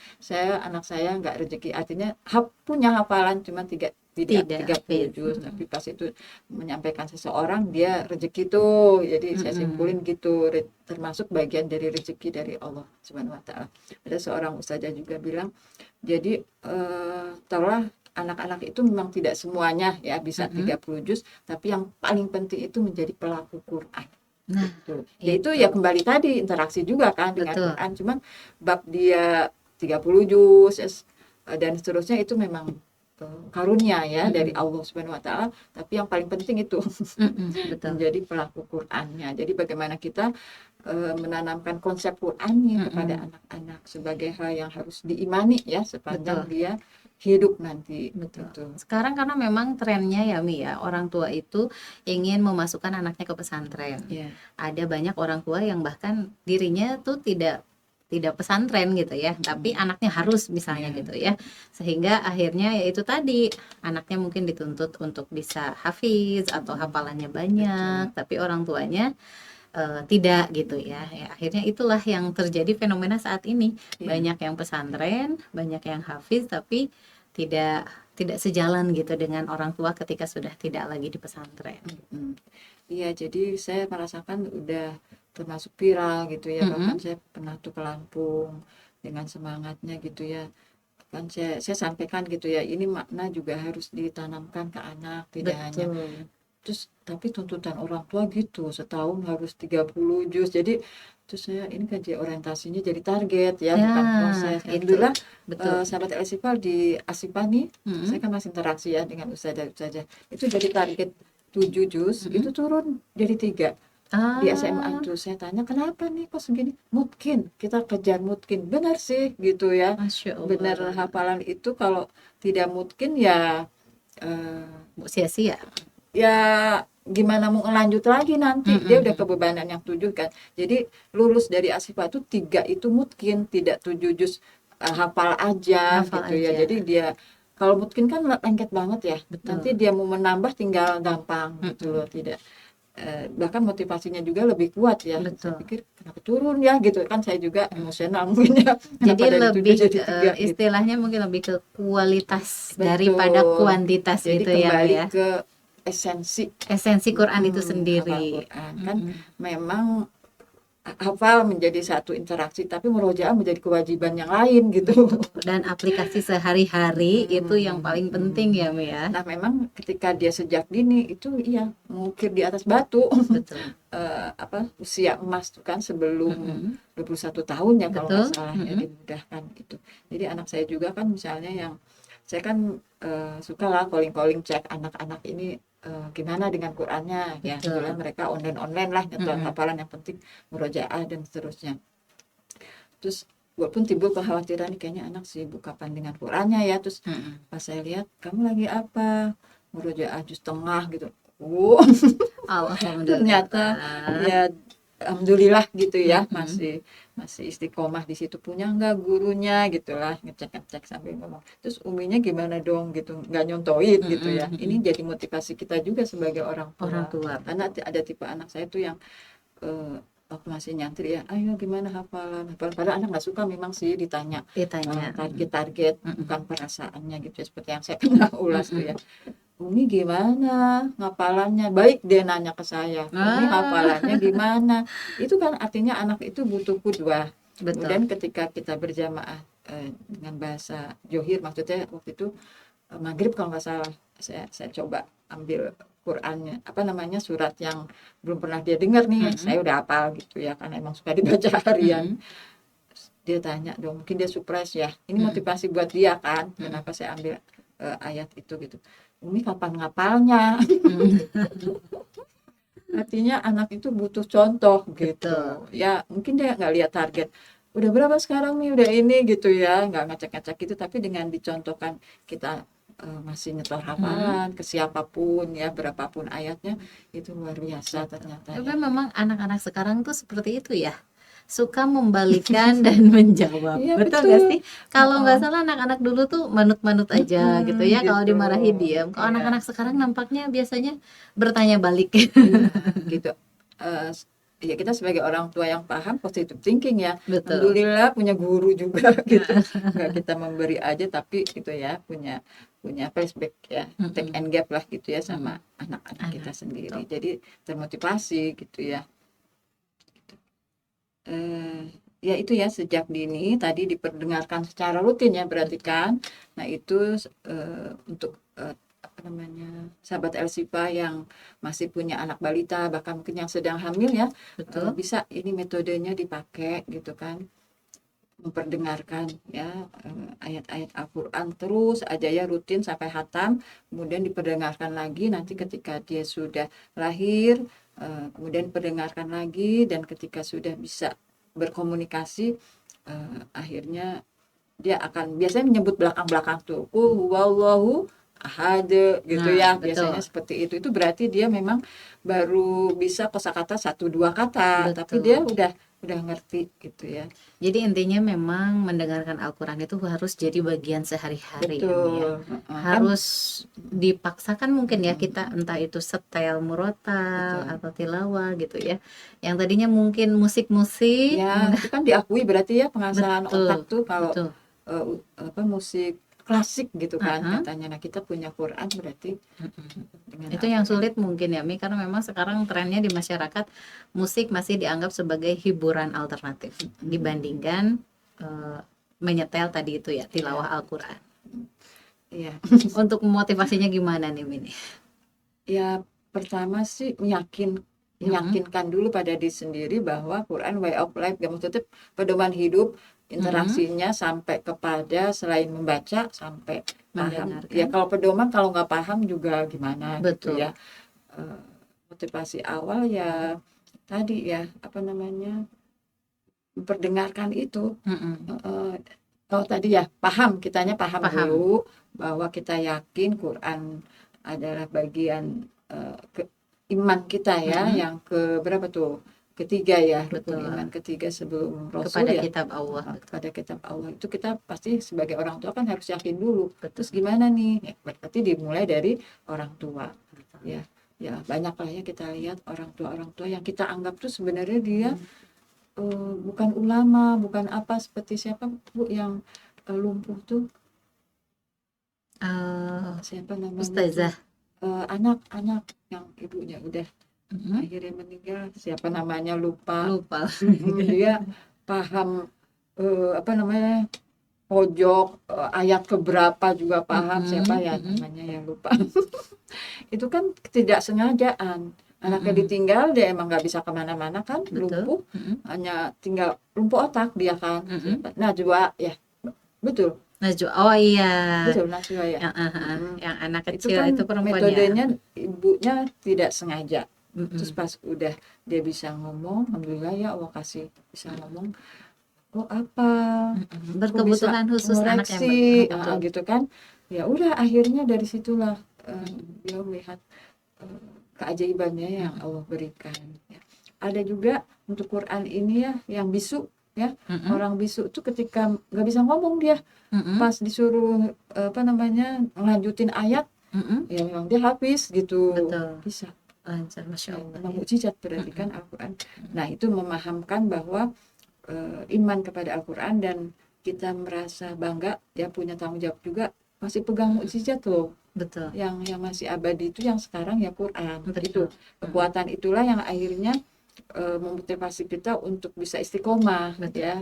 Speaker 2: Anak saya nggak rezeki, artinya punya hafalan cuma tidak
Speaker 1: Tidak
Speaker 2: 30
Speaker 1: hafiz.
Speaker 2: juz, tapi pas itu menyampaikan seseorang dia rezeki tuh. Jadi saya simpulin gitu, termasuk bagian dari rezeki dari Allah Subhanahu wa taala. Ada seorang ustazah juga bilang, jadi taruhlah anak-anak itu memang tidak semuanya ya bisa 30 juz, tapi yang paling penting itu menjadi pelaku Quran.
Speaker 1: Nah,
Speaker 2: Gitu. Yaitu ya kembali tadi interaksi juga kan dengan
Speaker 1: betul.
Speaker 2: Quran, cuman bab dia 30 juz dan seterusnya itu memang karunia ya dari Allah Subhanahu wa taala, tapi yang paling penting itu
Speaker 1: Betul.
Speaker 2: menjadi pelaku Qurannya. Jadi bagaimana kita menanamkan konsep Qurannya kepada anak-anak sebagai hal yang harus diimani ya sepanjang dia hidup nanti.
Speaker 1: Betul.
Speaker 2: Gitu.
Speaker 1: Sekarang karena memang trennya ya Mi ya, orang tua itu ingin memasukkan anaknya ke pesantren.
Speaker 2: Yeah.
Speaker 1: Ada banyak orang tua yang bahkan dirinya tuh tidak pesantren gitu ya, tapi anaknya harus misalnya gitu ya, sehingga akhirnya ya itu tadi anaknya mungkin dituntut untuk bisa hafiz atau hafalannya banyak, tapi orang tuanya tidak gitu ya. Akhirnya itulah yang terjadi fenomena saat ini. Banyak yang pesantren, banyak yang hafiz, tapi tidak sejalan gitu dengan orang tua ketika sudah tidak lagi di pesantren.
Speaker 2: Iya, jadi saya merasakan udah termasuk viral gitu ya. Bahkan saya pernah tuh ke Lampung dengan semangatnya gitu ya. Kan saya sampaikan gitu ya, ini makna juga harus ditanamkan ke anak, tidak hanya terus tapi tuntutan orang tua gitu, setahun harus 30 juz. Jadi terus saya ini kan orientasinya jadi target ya, bukan proses. Alhamdulillah sahabat El-Sifal di Asifah nih, saya kan masih interaksi ya dengan ustazah. Itu jadi target 7 juz, itu turun jadi 3. Di SMA tuh saya tanya kenapa nih kok segini, mungkin kita kejar mungkin, benar sih gitu ya. Benar, hafalan itu kalau tidak mungkin ya
Speaker 1: sia-sia
Speaker 2: ya gimana mau lanjut lagi nanti. Dia udah kebebanan yang 7 kan. Jadi lulus dari Asifah itu 3 itu mungkin, tidak 7 juz hafal aja gitu ya. Jadi dia kalau mungkin kan lengket banget ya. Nanti dia mau menambah tinggal gampang gitu loh, tidak bahkan motivasinya juga lebih kuat ya. Saya pikir kenapa turun ya gitu kan, saya juga emosional mungkin ya.
Speaker 1: Jadi lebih istilahnya gitu. Mungkin lebih ke kualitas daripada kuantitas
Speaker 2: jadi
Speaker 1: gitu ya.
Speaker 2: Jadi kembali ke esensi
Speaker 1: Quran itu sendiri.
Speaker 2: Quran. Kan memang hafal menjadi satu interaksi, tapi murojaah menjadi kewajiban yang lain gitu.
Speaker 1: Dan aplikasi sehari-hari itu yang paling penting ya Mi ya.
Speaker 2: Nah memang ketika dia sejak dini itu iya mengukir di atas batu.
Speaker 1: Betul.
Speaker 2: Usia emas tuh kan sebelum 21 tahun ya kalau nggak salah ya, dimudahkan gitu. Jadi anak saya juga kan misalnya yang saya kan suka lah calling cek anak-anak ini gimana dengan Qurannya ya. Kebetulan mereka online lah nyetor hafalan, yang penting murojaah dan seterusnya. Terus walaupun timbul kekhawatiran kayaknya anak sibuk kapan dengan Qurannya ya. Terus pas saya lihat kamu lagi apa, murojaah juz setengah gitu.
Speaker 1: Alhamdulillah.
Speaker 2: Ternyata ya alhamdulillah gitu ya, masih istiqomah di situ. Punya nggak gurunya gitulah, ngecek sambil ngomong. Terus uminya gimana dong gitu, nggak nyontoin gitu ya. Ini jadi motivasi kita juga sebagai orang tua. Karena ada tipe anak saya tuh yang waktu masih nyantri ya, ayo gimana hafalan, padahal anak nggak suka memang sih ditanya
Speaker 1: Ditanya.
Speaker 2: target-target,
Speaker 1: Mm-mm.
Speaker 2: bukan perasaannya gitu ya, seperti yang saya pernah ulas tuh
Speaker 1: Mm-mm.
Speaker 2: ya. Umi gimana ngapalannya? Baik, dia nanya ke saya, Umi
Speaker 1: Ah,
Speaker 2: hafalannya gimana? Itu kan artinya anak itu butuh qudwah.
Speaker 1: betul.
Speaker 2: Kemudian ketika kita berjamaah dengan bahasa Johir, maksudnya waktu itu maghrib kalau nggak salah, saya coba ambil Qurannya, apa namanya, surat yang belum pernah dia dengar nih,
Speaker 1: Mm-mm.
Speaker 2: saya udah hafal gitu ya, karena emang suka dibaca harian.
Speaker 1: Mm-mm.
Speaker 2: Dia tanya dong, mungkin dia surprise ya, ini
Speaker 1: Mm-mm.
Speaker 2: motivasi buat dia kan,
Speaker 1: Mm-mm.
Speaker 2: kenapa saya ambil ayat itu gitu. Umi kapan ngapalnya?
Speaker 1: Mm-mm.
Speaker 2: Artinya anak itu butuh contoh gitu
Speaker 1: Betul.
Speaker 2: ya, mungkin dia nggak lihat target udah berapa sekarang nih, udah ini gitu ya, nggak ngecek-ngecek gitu, tapi dengan dicontohkan kita masih nyetor
Speaker 1: Mm-mm.
Speaker 2: hafalan ke siapapun ya, berapapun ayatnya, itu luar biasa
Speaker 1: Betul.
Speaker 2: ternyata
Speaker 1: Tapi
Speaker 2: ya.
Speaker 1: memang anak-anak sekarang tuh seperti itu ya. Suka membalikan dan menjawab.
Speaker 2: Iya
Speaker 1: Betul gak
Speaker 2: betul.
Speaker 1: sih? Kalau
Speaker 2: Heeh.
Speaker 1: nggak salah anak-anak dulu tuh manut-manut aja gitu ya. Kalau
Speaker 2: Gitu
Speaker 1: dimarahi diam. Kalau
Speaker 2: iya.
Speaker 1: anak-anak sekarang nampaknya biasanya bertanya balik.
Speaker 2: Iya, gitu. Eh, ya kita sebagai orang tua yang paham positive thinking ya.
Speaker 1: Betul.
Speaker 2: Alhamdulillah punya guru juga gitu. Nggak kita memberi aja, tapi gitu ya, punya punya flashback ya, take
Speaker 1: Mm-mm.
Speaker 2: and gap lah gitu ya sama
Speaker 1: Mm-mm.
Speaker 2: anak-anak kita
Speaker 1: Anak.
Speaker 2: sendiri.
Speaker 1: Betul.
Speaker 2: Jadi termotivasi gitu ya. Eh, ya itu ya, sejak dini tadi diperdengarkan secara rutin ya berarti
Speaker 1: Betul.
Speaker 2: kan. Nah itu untuk apa namanya, sahabat Elsifa yang masih punya anak balita, bahkan mungkin yang sedang hamil ya,
Speaker 1: Betul.
Speaker 2: bisa ini metodenya dipakai gitu kan, memperdengarkan ya ayat-ayat Al-Quran terus aja ya, rutin sampai hatam, kemudian diperdengarkan lagi nanti ketika dia sudah lahir, kemudian diperdengarkan lagi, dan ketika sudah bisa berkomunikasi, akhirnya dia akan biasanya menyebut belakang-belakang tuh, huwallahu ahad gitu
Speaker 1: Nah,
Speaker 2: ya, biasanya
Speaker 1: betul.
Speaker 2: seperti itu berarti dia memang baru bisa kosakata satu dua kata, tapi dia
Speaker 1: Betul.
Speaker 2: udah ngerti gitu ya.
Speaker 1: Jadi intinya memang mendengarkan Al-Quran itu harus jadi bagian sehari-hari ya Mi ya.
Speaker 2: Betul, heeh, kan,
Speaker 1: Harus dipaksakan mungkin ya kita,
Speaker 2: mhm,
Speaker 1: entah itu setel murotal
Speaker 2: betul.
Speaker 1: atau tilawah gitu ya. Yang tadinya mungkin musik-musik,
Speaker 2: Ya, itu kan diakui berarti ya, pengasahan otak
Speaker 1: betul,
Speaker 2: tuh kalau
Speaker 1: betul.
Speaker 2: apa, musik klasik gitu kan
Speaker 1: Aha,
Speaker 2: katanya. Nah, kita punya Quran berarti
Speaker 1: mm-mm.
Speaker 2: dengan
Speaker 1: Itu yang
Speaker 2: Al-Quran.
Speaker 1: sulit mungkin ya Mi, karena memang sekarang trennya di masyarakat musik masih dianggap sebagai hiburan alternatif
Speaker 2: Mhm.
Speaker 1: dibandingkan eh, menyetel tadi itu ya,
Speaker 2: Iya,
Speaker 1: tilawah Al-Quran.
Speaker 2: iya.
Speaker 1: Untuk memotivasinya gimana nih Mini?
Speaker 2: Ya, pertama sih
Speaker 1: Mm-mm.
Speaker 2: meyakinkan dulu pada diri sendiri bahwa Quran way of life, ya maksudnya pedoman hidup,
Speaker 1: Mm-mm.
Speaker 2: interaksinya sampai kepada selain membaca sampai paham. Ya
Speaker 1: Mendengarkan.
Speaker 2: kalau pedoman kalau nggak paham juga gimana gitu ya.
Speaker 1: Betul.
Speaker 2: Eh, Motivasi awal ya tadi ya, apa namanya, memperdengarkan itu.
Speaker 1: Mm-mm.
Speaker 2: Eh, Kalau tadi ya paham, kitanya paham
Speaker 1: Paham.
Speaker 2: dulu bahwa kita yakin Quran adalah bagian iman kita ya,
Speaker 1: Mm-mm.
Speaker 2: yang ke berapa tuh? Ketiga ya, rukun
Speaker 1: Betul.
Speaker 2: iman ketiga sebelum Rasul
Speaker 1: Kepada
Speaker 2: ya.
Speaker 1: kitab Allah. Betul.
Speaker 2: Kepada kitab Allah itu kita pasti sebagai orang tua kan harus yakin dulu.
Speaker 1: Betul.
Speaker 2: Terus gimana nih? Ya, berarti dimulai dari orang tua.
Speaker 1: Betul.
Speaker 2: Ya, ya banyak lah ya kita lihat orang tua yang kita anggap tuh sebenarnya dia bukan ulama, bukan apa, seperti siapa Bu yang lumpuh tuh,
Speaker 1: Eh,
Speaker 2: siapa namanya tuh,
Speaker 1: Ustazah.
Speaker 2: anak-anak yang ibunya udah
Speaker 1: Mm-mm.
Speaker 2: akhirnya meninggal, siapa namanya lupa.
Speaker 1: Lupa.
Speaker 2: Dia paham apa namanya, pojok ayat keberapa juga paham, siapa
Speaker 1: Mm-mm.
Speaker 2: ya
Speaker 1: Mm-mm.
Speaker 2: namanya yang lupa. Itu kan ketidaksengajaan, anaknya
Speaker 1: Mm-mm.
Speaker 2: ditinggal, dia emang nggak bisa kemana-mana kan,
Speaker 1: Betul.
Speaker 2: lumpuh,
Speaker 1: Mm-mm.
Speaker 2: hanya tinggal lumpuh otak dia kan,
Speaker 1: Mm-mm.
Speaker 2: siapa Najwa ya, betul
Speaker 1: Najwa. Oh iya.
Speaker 2: betul Najwa ya. Mm-mm.
Speaker 1: Yang anak
Speaker 2: Itu
Speaker 1: kecil
Speaker 2: kan
Speaker 1: itu perempuan ya.
Speaker 2: metodenya ibunya tidak sengaja, terus
Speaker 1: Mm-mm.
Speaker 2: pas udah dia bisa ngomong, alhamdulillah ya Allah kasih bisa ngomong, oh apa,
Speaker 1: Mm-mm.
Speaker 2: kok bisa
Speaker 1: Berkebutuhan khusus anak yang
Speaker 2: ngoreksi,
Speaker 1: betul.
Speaker 2: gitu kan. Ya udah akhirnya dari situlah
Speaker 1: Mm-mm.
Speaker 2: dia melihat keajaibannya yang
Speaker 1: Mm-mm.
Speaker 2: Allah berikan ya. Ada juga untuk Quran ini ya yang bisu ya,
Speaker 1: Mm-mm.
Speaker 2: orang bisu tuh ketika nggak bisa ngomong dia,
Speaker 1: Mm-mm.
Speaker 2: pas disuruh apa namanya, ngelanjutin ayat,
Speaker 1: Mm-mm.
Speaker 2: ya memang dia habis gitu,
Speaker 1: Betul.
Speaker 2: bisa.
Speaker 1: lancar, Masya Allah.
Speaker 2: Memang mukjizat berarti kan Al-Quran. Nah, itu memahamkan bahwa iman kepada Al-Quran dan kita merasa bangga ya, punya tanggung jawab juga, masih pegang mukjizat loh.
Speaker 1: Betul.
Speaker 2: Yang masih abadi itu yang sekarang ya Quran.
Speaker 1: Betul.
Speaker 2: Itu kekuatan itulah yang akhirnya memotivasi kita untuk bisa istiqomah.
Speaker 1: Betul.
Speaker 2: Ya,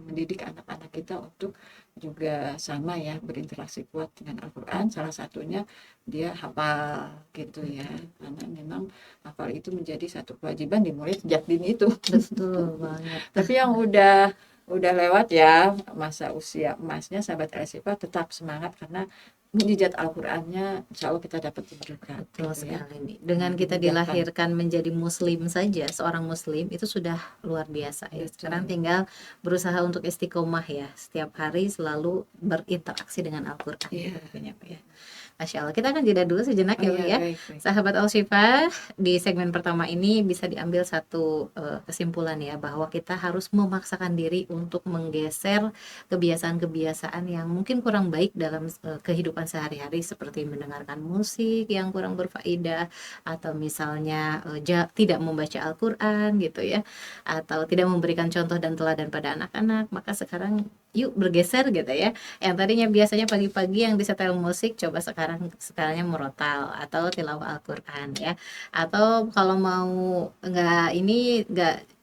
Speaker 2: mendidik anak-anak kita untuk juga sama ya, berinteraksi kuat dengan Al-Quran. Salah satunya dia hafal gitu ya, karena memang hafal itu menjadi satu kewajiban dimulai sejak dini itu.
Speaker 1: Betul banget.
Speaker 2: Tapi yang udah lewat ya masa usia emasnya, sahabat El-Shifa tetap semangat karena mukjizat Al-Qur'annya insya Allah kita dapat berkat.
Speaker 1: Betul
Speaker 2: gitu ya.
Speaker 1: sekali nih. Dengan kita dilahirkan menjadi muslim saja, seorang muslim itu sudah luar biasa ya.
Speaker 2: Betul.
Speaker 1: Sekarang tinggal berusaha untuk istiqomah ya, setiap hari selalu berinteraksi dengan Al-Qur'an.
Speaker 2: Iya.
Speaker 1: Ya. Masya Allah, kita akan jeda dulu sejenak ya, Bu ya.
Speaker 2: Baik.
Speaker 1: Sahabat Al-Shifa, di segmen pertama ini bisa diambil satu kesimpulan ya, bahwa kita harus memaksakan diri untuk menggeser kebiasaan-kebiasaan yang mungkin kurang baik dalam kehidupan sehari-hari, seperti mendengarkan musik yang kurang berfaedah, atau misalnya tidak membaca Al-Quran gitu ya, atau tidak memberikan contoh dan teladan pada anak-anak. Maka sekarang yuk bergeser gitu ya, yang tadinya biasanya pagi-pagi yang disetel musik, coba sekarangnya murotal atau tilawah Al-Quran ya. Atau kalau mau nggak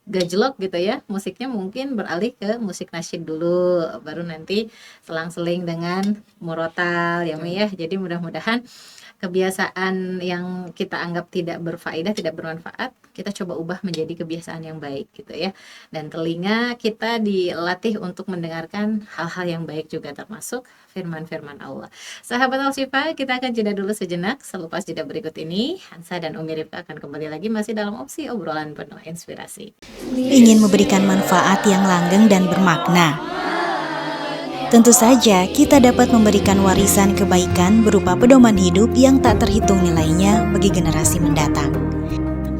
Speaker 1: gajlok gitu ya musiknya, mungkin beralih ke musik nasyid dulu, baru nanti selang-seling dengan murotal ya Mi ya. Jadi mudah-mudahan kebiasaan yang kita anggap tidak berfaedah, tidak bermanfaat, kita coba ubah menjadi kebiasaan yang baik gitu ya. Dan telinga kita dilatih untuk mendengarkan hal-hal yang baik juga, termasuk firman-firman Allah. Sahabat Al-Shifa, kita akan jeda dulu sejenak. Selepas jeda berikut ini, Hansa dan Umi Rifka akan kembali lagi masih dalam opsi obrolan penuh inspirasi.
Speaker 3: Ingin memberikan manfaat yang langgeng dan bermakna. Tentu saja kita dapat memberikan warisan kebaikan berupa pedoman hidup yang tak terhitung nilainya bagi generasi mendatang.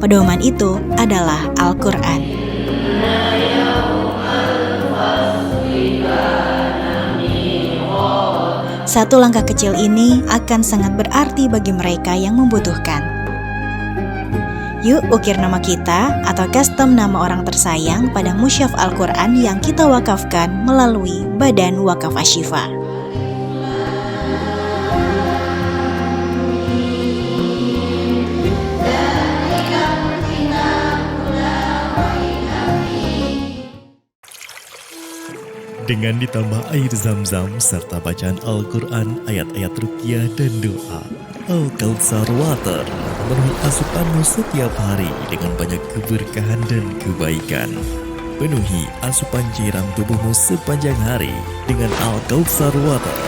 Speaker 3: Pedoman itu adalah Al-Quran. Satu langkah kecil ini akan sangat berarti bagi mereka yang membutuhkan. Yuk ukir nama kita atau custom nama orang tersayang pada musyaf Al-Quran yang kita wakafkan melalui Badan Wakaf Asy-Syifa.
Speaker 4: Dengan ditambah air zam-zam serta bacaan Al-Quran, ayat-ayat ruqyah dan doa, Al-Kautsar Water memenuhi asupanmu setiap hari dengan banyak keberkahan dan kebaikan. Penuhi asupan cairan tubuhmu sepanjang hari dengan Al-Kautsar Water.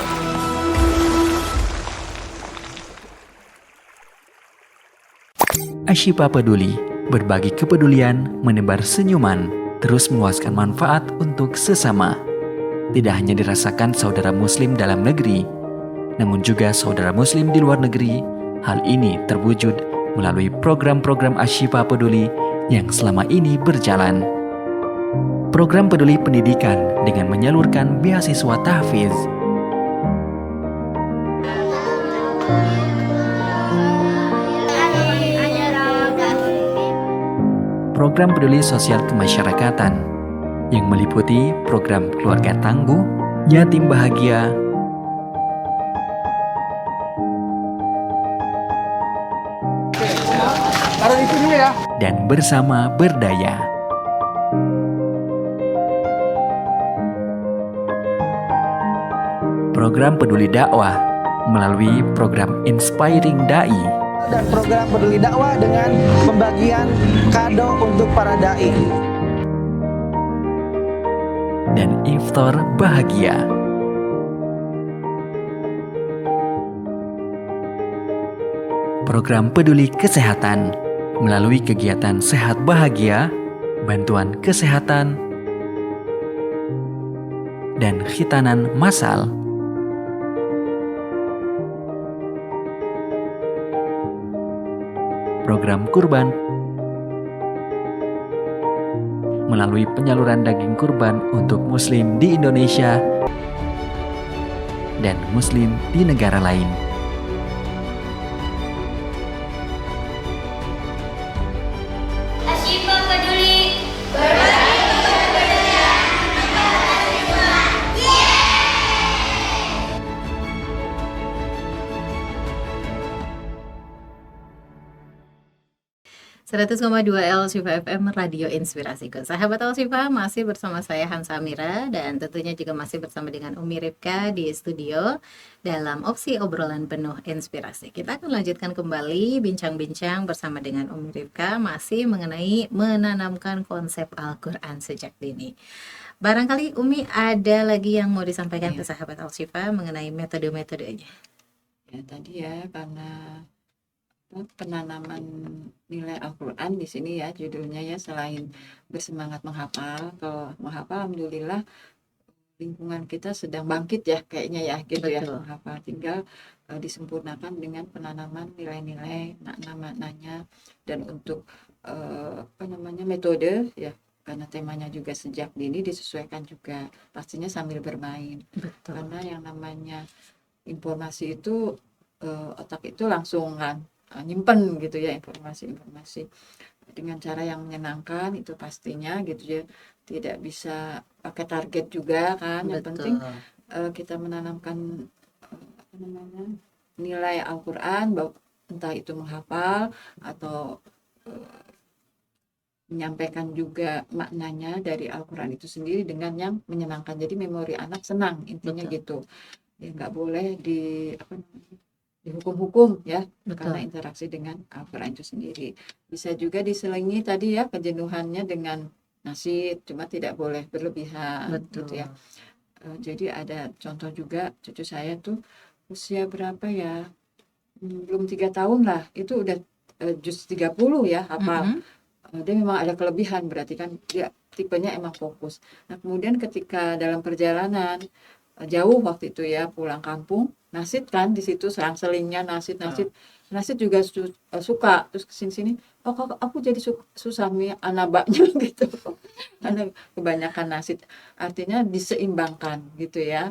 Speaker 5: Asy-Syifa Peduli, berbagi kepedulian, menebar senyuman, terus meluaskan manfaat untuk sesama. Tidak hanya dirasakan saudara muslim dalam negeri, namun juga saudara muslim di luar negeri. Hal ini terwujud melalui program-program Asy-Syifa Peduli yang selama ini berjalan. Program peduli pendidikan dengan menyalurkan beasiswa tahfiz. Program peduli sosial kemasyarakatan yang meliputi program keluarga tangguh, yatim bahagia, dan bersama berdaya. Program peduli dakwah melalui program Inspiring Dai
Speaker 6: dan program peduli dakwah dengan pembagian kado untuk para dai.
Speaker 5: Dan iftar bahagia. Program peduli kesehatan melalui kegiatan sehat bahagia, bantuan kesehatan, dan khitanan massal. Program kurban melalui penyaluran daging kurban untuk muslim di Indonesia dan muslim di negara lain.
Speaker 1: 100,2 El Shifa FM Radio Inspirasiku. Sahabat El Shifa, masih bersama saya Hansa Amira dan tentunya juga masih bersama dengan Umi Ripka di studio dalam opsi obrolan penuh inspirasi. Kita akan lanjutkan kembali bincang-bincang bersama dengan Umi Ripka masih mengenai menanamkan konsep Al-Quran sejak dini. Barangkali Umi ada lagi yang mau disampaikan ke sahabat El Shifa mengenai metode-metodenya.
Speaker 2: Ya tadi ya, karena penanaman nilai Al-Quran di sini ya judulnya ya, selain bersemangat menghafal, kalau menghafal alhamdulillah lingkungan kita sedang bangkit ya kayaknya ya gitu.
Speaker 1: Betul.
Speaker 2: Ya menghafal, tinggal disempurnakan dengan penanaman nilai-nilai makna-maknanya. Dan untuk metode ya, karena temanya juga sejak dini disesuaikan juga pastinya sambil bermain.
Speaker 1: Betul.
Speaker 2: Karena yang namanya informasi itu otak itu langsung kan nyimpen gitu ya informasi-informasi dengan cara yang menyenangkan, itu pastinya gitu ya, tidak bisa pakai target juga kan. Yang penting kita menanamkan nilai Al-Quran, entah itu menghafal atau menyampaikan juga maknanya dari Al-Quran itu sendiri dengan yang menyenangkan. Jadi memori anak senang intinya.
Speaker 1: Betul.
Speaker 2: Gitu ya, nggak boleh dihukum-hukum ya.
Speaker 1: Betul.
Speaker 2: Karena interaksi dengan Al-Quran itu sendiri. Bisa juga diselingi tadi ya kejenuhannya dengan nasyid, cuma tidak boleh berlebihan.
Speaker 1: Betul.
Speaker 2: Gitu ya. Jadi ada contoh juga, cucu saya tuh usia berapa ya, belum 3 tahun lah, itu udah juz 30 ya hafal. Dia memang ada kelebihan, berarti kan dia tipenya emang fokus. Nah kemudian ketika dalam perjalanan jauh waktu itu ya, pulang kampung, nasyid kan di situ selang-selingnya nasyid juga suka. Terus kesini-sini, oh kok aku jadi susah nih anabaknya gitu. Karena kebanyakan nasyid. Artinya diseimbangkan gitu ya.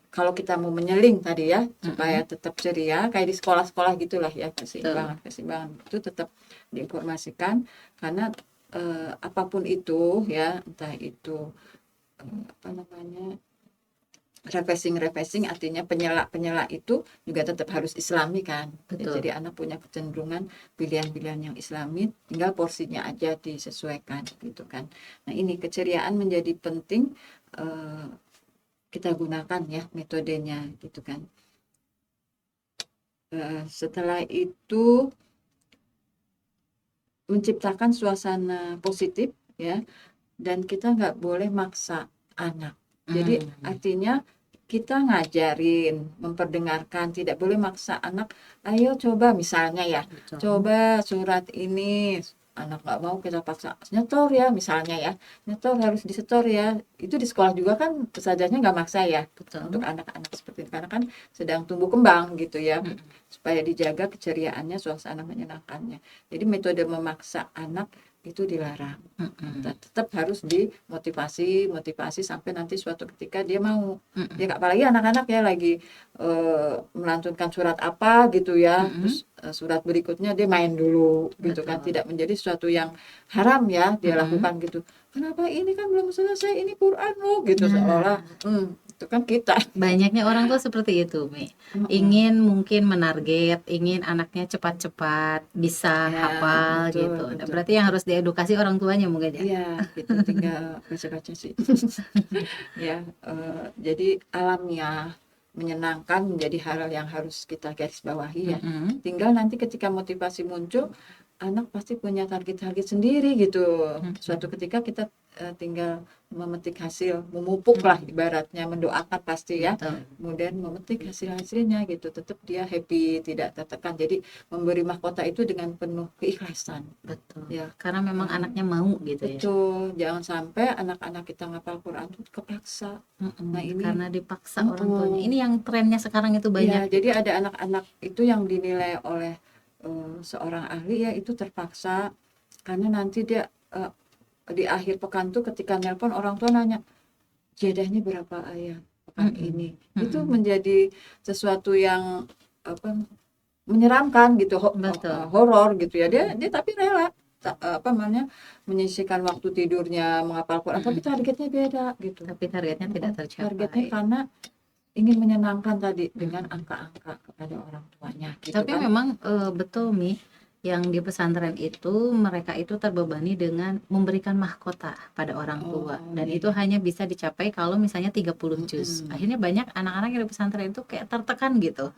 Speaker 2: Kalau kita mau menyeling tadi ya, supaya tetap ceria, kayak di sekolah-sekolah gitulah ya, keseimbangan itu tetap diinformasikan. Karena apapun itu ya, entah itu refreshing artinya penyela itu juga tetap harus islami kan. Ya, jadi anak punya kecenderungan pilihan-pilihan yang islami, tinggal porsinya aja disesuaikan gitu kan. Nah ini keceriaan menjadi penting kita gunakan ya metodenya gitu kan. Setelah itu menciptakan suasana positif ya, dan kita nggak boleh maksa anak. Jadi artinya kita ngajarin, memperdengarkan, tidak boleh maksa anak, ayo coba misalnya ya, coba surat ini, anak nggak mau kita paksa, nyetor ya misalnya ya, nyetor harus disetor ya, itu di sekolah juga kan pesajahnya nggak maksa ya. Untuk anak-anak seperti itu, karena kan sedang tumbuh kembang gitu ya, supaya dijaga keceriaannya, suasana menyenangkannya. Jadi metode memaksa anak itu dilarang. Tetap harus dimotivasi sampai nanti suatu ketika dia mau. Ya apalagi anak-anak ya lagi melantunkan surat apa gitu ya, terus surat berikutnya dia main dulu gitu. Betul. Kan tidak menjadi sesuatu yang haram ya dia lakukan gitu. Kenapa ini kan belum selesai, ini Quran loh gitu, seolah-olah itu kan kita.
Speaker 1: Banyaknya orang tuh seperti itu, Mi. Ingin mungkin menarget, ingin anaknya cepat-cepat bisa hafal betul, gitu. Betul. Berarti yang harus diedukasi orang tuanya mungkin ya.
Speaker 2: Iya, kita tinggal baca-baca sih. Ya, jadi alamiah, menyenangkan menjadi hal yang harus kita garis bawahi ya. Tinggal nanti ketika motivasi muncul, anak pasti punya target-target sendiri gitu. Suatu ketika kita tinggal memetik hasil, memupuk lah ibaratnya, mendoakan pasti ya. Kemudian memetik hasil-hasilnya gitu, tetap dia happy, tidak tertekan. Jadi memberi mahkota itu dengan penuh keikhlasan.
Speaker 1: Betul.
Speaker 2: Ya,
Speaker 1: karena memang anaknya mau gitu ya.
Speaker 2: Betul. Jangan sampai anak-anak kita ngapal Quran itu kepaksa. Nah ini
Speaker 1: karena dipaksa orang tuanya. Ini yang trennya sekarang itu banyak.
Speaker 2: Ya, jadi ada anak-anak itu yang dinilai oleh seorang ahli ya itu terpaksa, karena nanti dia di akhir pekan tuh ketika nelpon orang tua nanya jedahnya berapa ayat pekan ini. Itu menjadi sesuatu yang menyeramkan gitu, horor gitu ya. Dia tapi rela menyisihkan waktu tidurnya menghafal Quran, tapi targetnya beda gitu.
Speaker 1: Tapi targetnya tidak tercapai.
Speaker 2: Targetnya karena ingin menyenangkan tadi dengan angka-angka kepada orang tuanya gitu.
Speaker 1: Tapi
Speaker 2: kan.
Speaker 1: Memang betul Mi, yang di pesantren itu mereka itu terbebani dengan memberikan mahkota pada orang tua, dan
Speaker 2: iya.
Speaker 1: itu hanya bisa dicapai kalau misalnya 30 juz. Akhirnya banyak anak-anak yang di pesantren itu kayak tertekan gitu.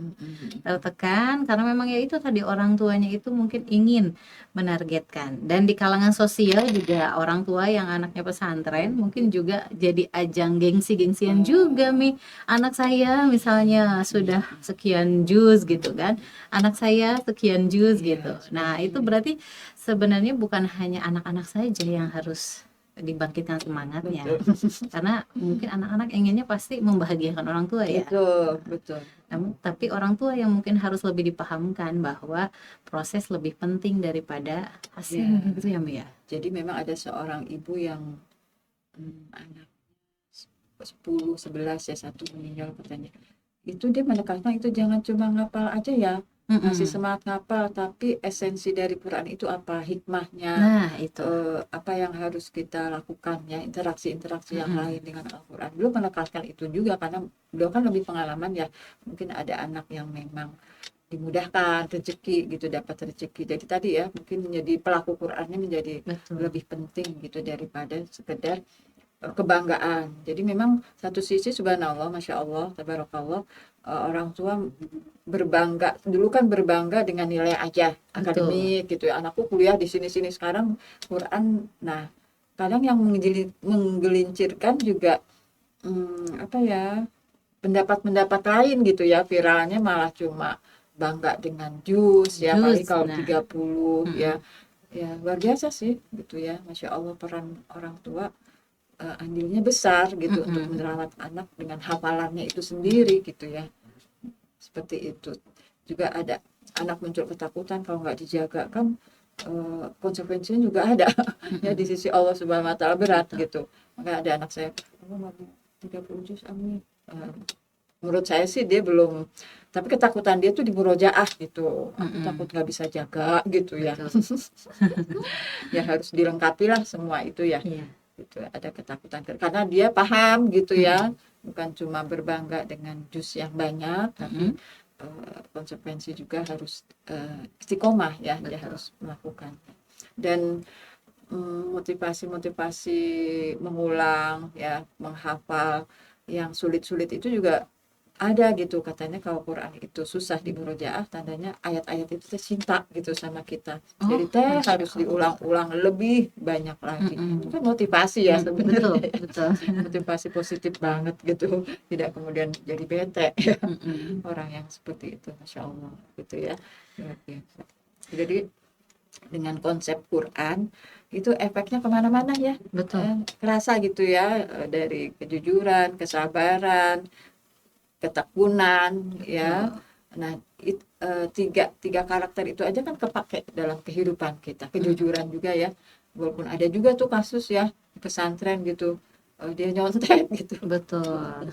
Speaker 1: Tertekan karena memang ya itu tadi, orang tuanya itu mungkin ingin menargetkan, dan di kalangan sosial juga orang tua yang anaknya pesantren mungkin juga jadi ajang gengsi-gengsian juga, Mi, anak saya misalnya sudah sekian juz gitu kan, anak saya sekian juz
Speaker 2: Iya,
Speaker 1: gitu.
Speaker 2: seperti
Speaker 1: Nah itu berarti sebenarnya bukan hanya anak-anak saja yang harus dibangkitkan semangatnya, karena mungkin anak-anak inginnya pasti membahagiakan orang tua ya.
Speaker 2: betul.
Speaker 1: Tapi orang tua yang mungkin harus lebih dipahamkan bahwa proses lebih penting daripada hasilnya,
Speaker 2: Ya.
Speaker 1: gitu ya, Mi ya.
Speaker 2: Jadi memang ada seorang ibu yang anak 10, 11 ya, satu meninggal katanya. Itu dia menekankan itu jangan cuma ngapal aja ya, masih semangat ngapal, tapi esensi dari Quran itu apa, hikmahnya,
Speaker 1: Nah itu
Speaker 2: apa yang harus kita lakukan ya, interaksi-interaksi yang lain dengan Al-Quran. Beliau menekankan itu juga karena beliau kan lebih pengalaman ya, mungkin ada anak yang memang dimudahkan rezeki gitu, dapat rezeki. Jadi tadi ya, mungkin menjadi pelaku Qurannya menjadi
Speaker 1: betul.
Speaker 2: lebih penting gitu daripada sekedar kebanggaan. Jadi memang satu sisi subhanallah, masya Allah, tabarakallah, orang tua berbangga, dulu kan berbangga dengan nilai aja akademik gitu ya, anakku kuliah di sini-sini, sekarang Quran. Nah kadang yang menggelincirkan juga apa ya, pendapat-pendapat lain gitu ya, viralnya malah cuma bangga dengan jus ya, apalagi kalau 30 ya. Ya luar biasa sih gitu ya, masya Allah, peran orang tua andilnya besar gitu untuk merawat anak dengan hafalannya itu sendiri gitu ya. Seperti itu. Juga ada anak muncul ketakutan kalau nggak dijaga kan, konsekuensinya juga ada ya di sisi Allah Subhanahu wa taala, berat gitu. Maka ada anak saya, "Oh, mau 30 juz amin." Menurut saya sih dia belum, tapi ketakutan dia tuh di murojaah gitu. Aku takut nggak bisa jaga gitu ya. Ya harus dilengkapi lah semua itu ya.
Speaker 1: Iya.
Speaker 2: Gitu, ada ketakutan karena dia paham gitu ya, bukan cuma berbangga dengan jus yang banyak, tapi konsekuensi juga harus istiqomah ya. Dia harus melakukan, dan motivasi mengulang ya, menghafal yang sulit-sulit itu juga ada gitu. Katanya kalau Quran itu susah di murojaah, tandanya ayat-ayat itu cinta gitu sama kita. Jadi harus diulang-ulang lebih banyak lagi. Itu kan motivasi ya sebenarnya.
Speaker 1: Betul.
Speaker 2: Motivasi positif banget gitu. Tidak kemudian jadi bete ya. Orang yang seperti itu, masya Allah gitu ya. Jadi dengan konsep Quran itu efeknya kemana-mana ya.
Speaker 1: Betul.
Speaker 2: Kerasa gitu ya, dari kejujuran, kesabaran, ketekunan ya. Nah tiga karakter itu aja kan kepake dalam kehidupan kita. Kejujuran juga ya, walaupun ada juga tuh kasus ya di pesantren gitu, dia nyontek gitu.
Speaker 1: Betul.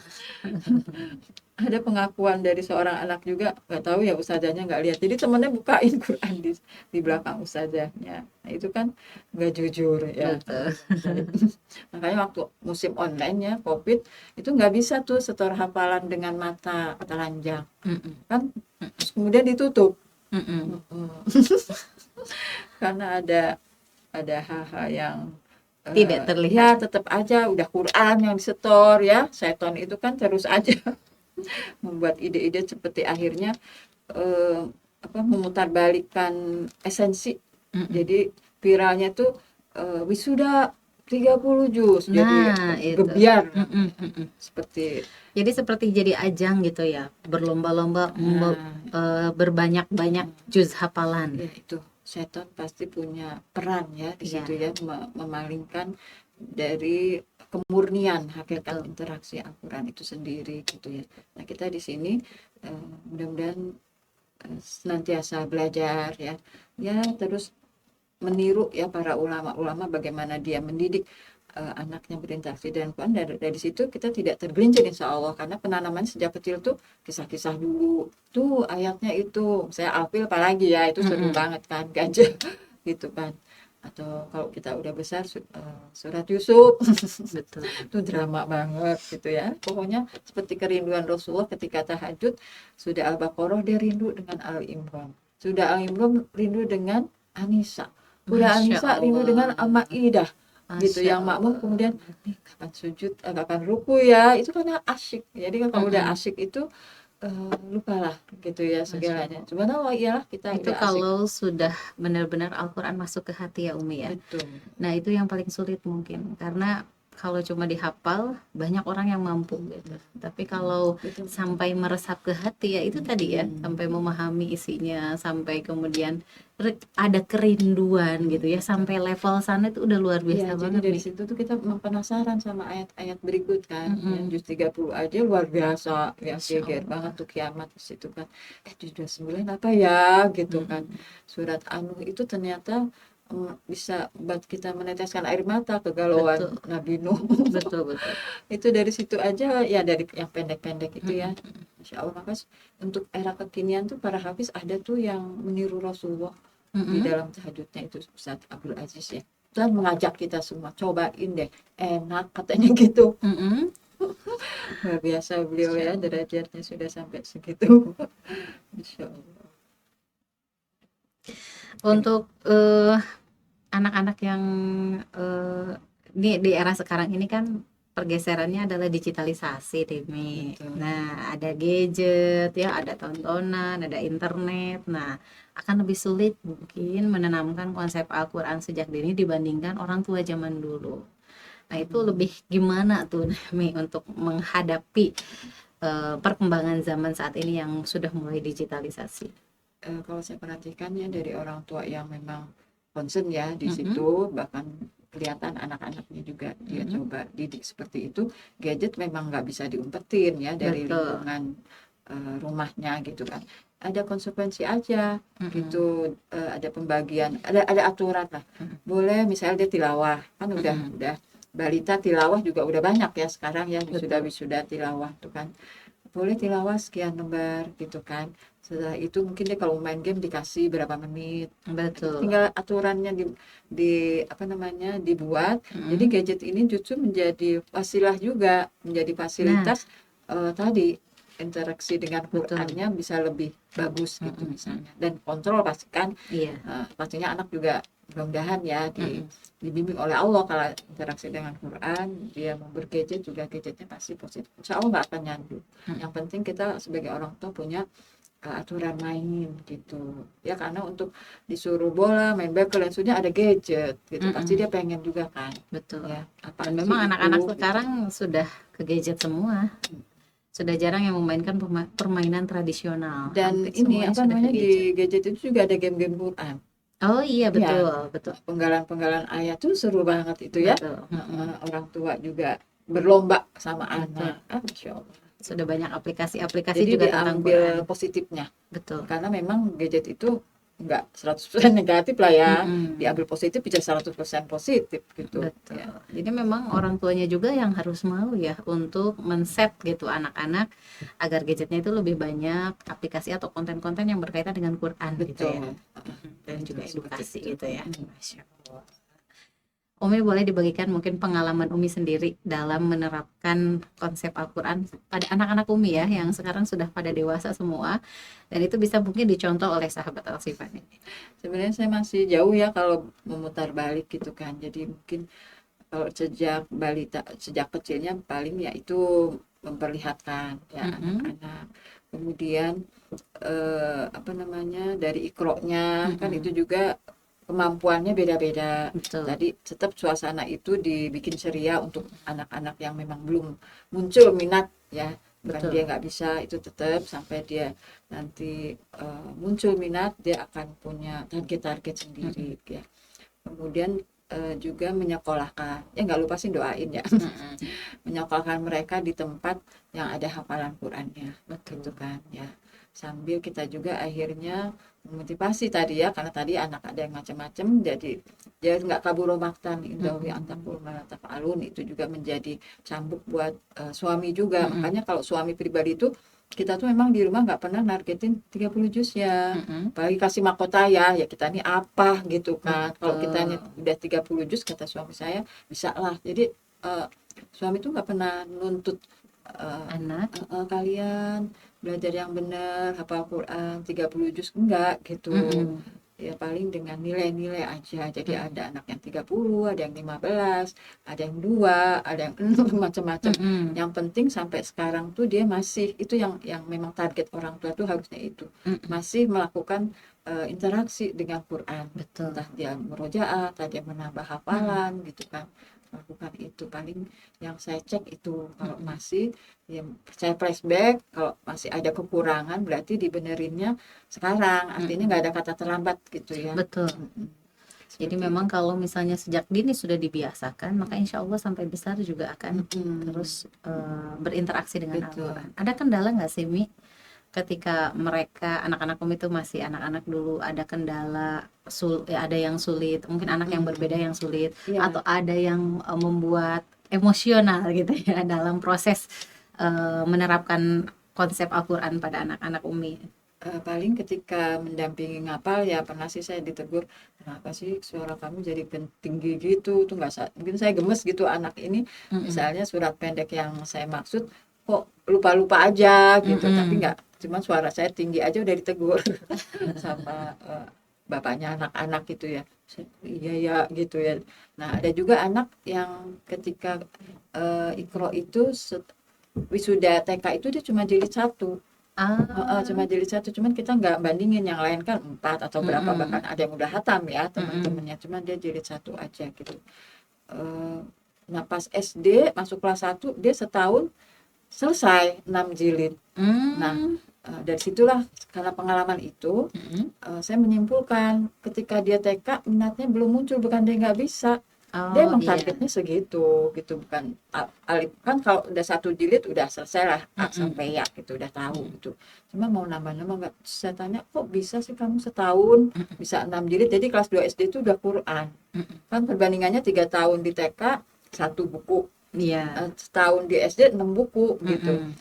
Speaker 2: Ada pengakuan dari seorang anak juga, nggak tahu ya ustazahnya nggak lihat, jadi temennya bukain Quran di belakang ustazahnya. Nah itu kan nggak jujur ya. Makanya waktu musim online ya, COVID, itu nggak bisa tuh setor hafalan dengan mata telanjang kan, terus kemudian ditutup. Karena ada hal-hal yang
Speaker 1: tidak terlihat.
Speaker 2: Ya tetap aja udah Quran yang disetor ya, setan itu kan terus aja membuat ide-ide seperti akhirnya memutarbalikkan esensi. Jadi viralnya tuh wisuda 30 juz, jadi gebiar seperti.
Speaker 1: Jadi seperti jadi ajang gitu ya, berlomba-lomba berbanyak-banyak juz hafalan.
Speaker 2: Ya itu setan pasti punya peran ya di situ ya, memalingkan dari kemurnian hakikat interaksi Al-Quran itu sendiri gitu ya. Nah kita di sini mudah-mudahan senantiasa belajar ya terus meniru ya para ulama-ulama bagaimana dia mendidik anaknya berinteraksi dengan Quran. Dari situ kita tidak tergelincir insya Allah, karena penanaman sejak kecil tuh kisah-kisah dulu tuh ayatnya itu saya Alfil apalagi ya, itu seru banget kan, gajah gitu kan. Atau kalau kita udah besar surat Yusuf betul, itu drama banget gitu ya. Pokoknya seperti kerinduan Rasulullah ketika tahajud sudah Al-Baqarah, dia rindu dengan Al-Imran. Sudah Al-Imran rindu dengan An-Nisa. Udah
Speaker 1: Masya
Speaker 2: An-Nisa rindu dengan
Speaker 1: Allah.
Speaker 2: Al-Maidah gitu.
Speaker 1: Masya
Speaker 2: Yang makmum
Speaker 1: Allah.
Speaker 2: kemudian kapan sujud, kapan ruku ya. Itu karena asyik. Jadi kan kalau udah
Speaker 1: Mm-mm.
Speaker 2: asyik itu lupalah gitu ya
Speaker 1: Masya
Speaker 2: segalanya.
Speaker 1: Allah.
Speaker 2: Subhanallah, iyalah kita
Speaker 1: Itu
Speaker 2: udah asyik.
Speaker 1: kalau sudah benar-benar Al-Quran masuk ke hati ya Umi ya.
Speaker 2: Betul.
Speaker 1: Nah itu yang paling sulit mungkin, karena kalau cuma dihafal banyak orang yang mampu gitu. Tapi kalau
Speaker 2: Betul.
Speaker 1: sampai meresap ke hati ya itu tadi ya,
Speaker 2: Hmm.
Speaker 1: sampai memahami isinya, sampai kemudian ada kerinduan gitu ya, sampai level sana itu udah luar biasa
Speaker 2: Iya, jadi
Speaker 1: banget
Speaker 2: dari
Speaker 1: nih.
Speaker 2: situ tuh kita memang penasaran sama ayat-ayat berikut kan.
Speaker 1: Mm-mm.
Speaker 2: Yang juz 30 aja luar biasa, ya
Speaker 1: Masya
Speaker 2: geger
Speaker 1: Allah.
Speaker 2: banget tuh kiamat di situ kan. Juz 29 apa ya gitu kan.
Speaker 1: Mm-mm.
Speaker 2: Surat An-Nur itu ternyata bisa buat kita meneteskan air mata kegalauan
Speaker 1: Betul.
Speaker 2: Nabi Nuh.
Speaker 1: Betul betul.
Speaker 2: Itu dari situ aja ya, dari yang pendek-pendek itu ya.
Speaker 1: Mm-mm.
Speaker 2: Masya Allah, maka untuk era kekinian tuh para hafiz ada tuh yang meniru Rasulullah di
Speaker 1: Mm-mm.
Speaker 2: dalam tahajudnya, itu Ustaz Abdul Aziz ya. Dan mengajak kita semua cobain deh, enak katanya gitu.
Speaker 1: Mm-mm.
Speaker 2: Luar biasa beliau
Speaker 1: Masya
Speaker 2: ya,
Speaker 1: Allah.
Speaker 2: derajatnya sudah sampai segitu. Masya Allah.
Speaker 1: Untuk anak-anak yang di era sekarang ini kan pergeserannya adalah digitalisasi, Demi.
Speaker 2: Betul.
Speaker 1: Nah, ada gadget ya, ada tontonan, ada internet. Nah, akan lebih sulit mungkin menanamkan konsep Al-Quran sejak dini dibandingkan orang tua zaman dulu. Nah, itu lebih gimana tuh, Demi, untuk menghadapi perkembangan zaman saat ini yang sudah mulai digitalisasi?
Speaker 2: Kalau saya perhatikan ya, dari orang tua yang memang concern ya di
Speaker 1: Mm-mm.
Speaker 2: situ, bahkan kelihatan anak-anaknya juga dia
Speaker 1: Mm-mm.
Speaker 2: coba didik seperti itu. Gadget memang nggak bisa diumpetin ya dari
Speaker 1: Betul.
Speaker 2: lingkungan rumahnya gitu kan. Ada konsekuensi aja
Speaker 1: Mm-mm.
Speaker 2: gitu, ada pembagian, ada aturan lah.
Speaker 1: Mm-mm.
Speaker 2: Boleh misalnya dia tilawah, kan udah balita tilawah juga udah banyak ya sekarang ya, wisuda tilawah tuh kan. Boleh tilawah sekian lembar gitu kan. Setelah itu mungkin dia kalau main game dikasih berapa menit.
Speaker 1: Betul.
Speaker 2: Tinggal aturannya apa namanya dibuat.
Speaker 1: Mm-mm.
Speaker 2: Jadi gadget ini justru menjadi wasilah juga, menjadi fasilitas tadi interaksi dengan
Speaker 1: Betul.
Speaker 2: Qur'annya bisa lebih bagus gitu
Speaker 1: Mm-mm.
Speaker 2: misalnya. Dan kontrol pastikan,
Speaker 1: Iya.
Speaker 2: pastinya anak juga mudah-mudahan ya dibimbing oleh Allah kalau interaksi dengan Quran, dia mau bergadget juga gadgetnya pasti positif. Insya Allah nggak akan nyandu. Yang penting kita sebagai orang tua punya aturan main gitu ya, karena untuk disuruh bola main bekel dan sebagainya ada gadget gitu, pasti dia pengen juga kan.
Speaker 1: Betul.
Speaker 2: Ya,
Speaker 1: Dan memang anak-anak
Speaker 2: gitu.
Speaker 1: sekarang sudah ke gadget semua. Sudah jarang yang memainkan permainan tradisional.
Speaker 2: Dan
Speaker 1: Hampir
Speaker 2: ini
Speaker 1: semuanya
Speaker 2: apa
Speaker 1: sudah ke
Speaker 2: namanya,
Speaker 1: gadget.
Speaker 2: di gadget itu juga ada game-game Quran.
Speaker 1: Oh iya, betul, betul.
Speaker 2: Penggalan-penggalan ayat tuh seru banget itu ya.
Speaker 1: Betul.
Speaker 2: Orang tua juga berlomba sama anak. Masya Allah.
Speaker 1: Sudah banyak aplikasi-aplikasi
Speaker 2: Jadi
Speaker 1: juga tentang
Speaker 2: diambil
Speaker 1: Quran.
Speaker 2: positifnya.
Speaker 1: Betul.
Speaker 2: Karena memang gadget itu enggak 100% negatif lah ya. Diambil positif bisa 100% positif gitu.
Speaker 1: Betul.
Speaker 2: Ya.
Speaker 1: Jadi memang orang tuanya juga yang harus mau ya untuk men-set gitu anak-anak agar gadgetnya itu lebih banyak aplikasi atau konten-konten yang berkaitan dengan Quran gitu ya.
Speaker 2: Betul.
Speaker 1: Dan juga
Speaker 2: Betul, seperti
Speaker 1: edukasi
Speaker 2: itu.
Speaker 1: gitu ya. Masya Allah. Umi boleh dibagikan mungkin pengalaman Umi sendiri dalam menerapkan konsep Al-Quran pada anak-anak Umi ya, yang sekarang sudah pada dewasa semua, dan itu bisa mungkin dicontoh oleh sahabat Al-Sifan ini.
Speaker 2: Sebenarnya saya masih jauh ya kalau memutar balik gitu kan. Jadi mungkin kalau sejak balita, sejak kecilnya paling ya itu memperlihatkan ya anak-anak. Kemudian apa namanya, dari ikroknya kan itu juga kemampuannya beda-beda.
Speaker 1: Betul.
Speaker 2: Tadi tetap suasana itu dibikin ceria untuk anak-anak yang memang belum muncul minat ya. Bukan
Speaker 1: Betul.
Speaker 2: dia nggak bisa, itu tetap sampai dia nanti muncul minat, dia akan punya target-target sendiri ya. Kemudian juga menyekolahkan, ya nggak lupa sih doain ya, menyekolahkan mereka di tempat yang ada hafalan Qurannya, gitu kan ya. Sambil kita juga akhirnya memotivasi tadi ya, karena tadi anak ada yang macam-macam, jadi dia nggak kabur maktan indawi antakul malatafalun, itu juga menjadi cambuk buat suami juga. Makanya kalau suami pribadi itu kita tuh memang di rumah nggak pernah nargetin 30 juz ya, apalagi kasih mahkota ya kita ini apa gitu kan. Kalau kita udah 30 juz kata suami saya bisa lah. Jadi suami tuh nggak pernah nuntut anak kalian belajar yang benar, hafal Quran 30 juz enggak gitu.
Speaker 1: Mm-mm.
Speaker 2: Ya paling dengan nilai-nilai aja. Jadi
Speaker 1: Mm.
Speaker 2: ada anak yang 30, ada yang 15, ada yang 2, ada yang 6, macam-macam.
Speaker 1: Mm-mm.
Speaker 2: Yang penting sampai sekarang tuh dia masih, itu yang memang target orang tua tuh harusnya itu.
Speaker 1: Mm-mm.
Speaker 2: Masih melakukan interaksi dengan Quran.
Speaker 1: Betul.
Speaker 2: Entah dia murojaah, entah dia menambah hafalan gitu kan. Lakukan itu paling yang saya cek itu. Kalau masih ya saya flashback, kalau masih ada kekurangan berarti dibenerinnya sekarang, artinya nggak ada kata terlambat gitu ya.
Speaker 1: Betul. Jadi
Speaker 2: Seperti
Speaker 1: memang
Speaker 2: itu.
Speaker 1: kalau misalnya sejak dini sudah dibiasakan, maka insya Allah sampai besar juga akan terus berinteraksi dengan
Speaker 2: Betul.
Speaker 1: Al-Quran. Ada kendala nggak sih, Mi? Ketika mereka anak-anak Umi itu masih anak-anak dulu, ada kendala ada yang sulit, mungkin anak yang berbeda yang sulit,
Speaker 2: Iya.
Speaker 1: atau ada yang membuat emosional gitu ya dalam proses menerapkan konsep Al-Quran pada anak-anak Umi.
Speaker 2: Paling ketika mendampingi ngapal ya pernah sih saya ditegur, kenapa sih suara kamu jadi tinggi gitu tuh, mungkin saya gemes gitu anak ini. Misalnya surat pendek yang saya maksud kok lupa-lupa aja gitu, tapi nggak, cuma suara saya tinggi aja udah ditegur sama bapaknya anak-anak gitu ya. Iya ya gitu ya. Nah ada juga anak yang ketika Iqra itu wisuda TK itu dia cuma jilid 1. Cuma jilid 1, cuman kita nggak bandingin, yang lain kan 4 atau berapa, bahkan ada yang udah hatam ya teman-temannya, cuman dia jilid 1 aja gitu. Nah pas SD masuk kelas 1 dia setahun selesai 6 jilid. Nah dari situlah, karena pengalaman itu saya menyimpulkan ketika dia TK minatnya belum muncul, bukan dia nggak bisa. Dia emang targetnya segitu gitu, bukan alif kan kalau udah 1 jilid udah selesai lah, A sampai ya gitu udah tahu gitu. Cuma mau nambah-nambah nggak. Saya tanya, kok bisa sih kamu setahun bisa 6 jilid, jadi kelas 2 SD itu udah Quran. Kan perbandingannya 3 tahun di TK 1 buku, setahun di SD 6 buku gitu.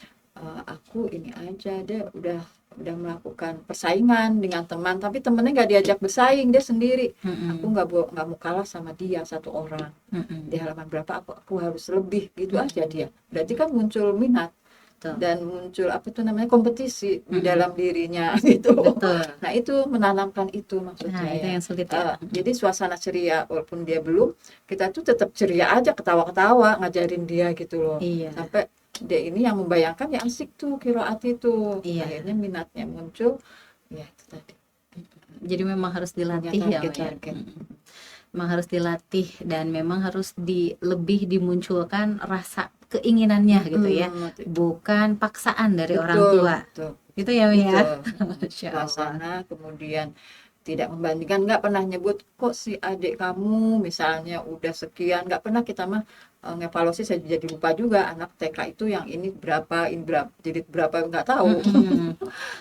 Speaker 2: Aku ini aja, dia udah melakukan persaingan dengan teman, tapi temennya nggak diajak bersaing, dia sendiri. Aku nggak mau kalah sama dia satu orang. Di halaman berapa aku harus lebih gitu aja dia. Berarti kan muncul minat. Dan muncul apa tuh namanya, kompetisi di dalam dirinya gitu. Nah itu menanamkan itu maksudnya.
Speaker 1: Nah, itu yang sulit ya.
Speaker 2: Jadi suasana ceria, walaupun dia belum, kita tuh tetap ceria aja, ketawa-ketawa ngajarin dia gitu loh. Sampai dia ini yang membayangkan ya asik tuh qiraat itu. Akhirnya minatnya muncul, ya itu tadi.
Speaker 1: Jadi memang harus dilatih ya, memang harus dilatih, dan memang harus lebih dimunculkan rasa keinginannya gitu ya, bukan paksaan dari orang tua. Itu ya, Mi ya.
Speaker 2: Suasana, kemudian tidak membandingkan, nggak pernah nyebut kok si adik kamu misalnya udah sekian, nggak pernah kita mah ngevaluasi. Saya jadi lupa juga anak TK itu yang ini berapa jilid berapa, nggak tahu.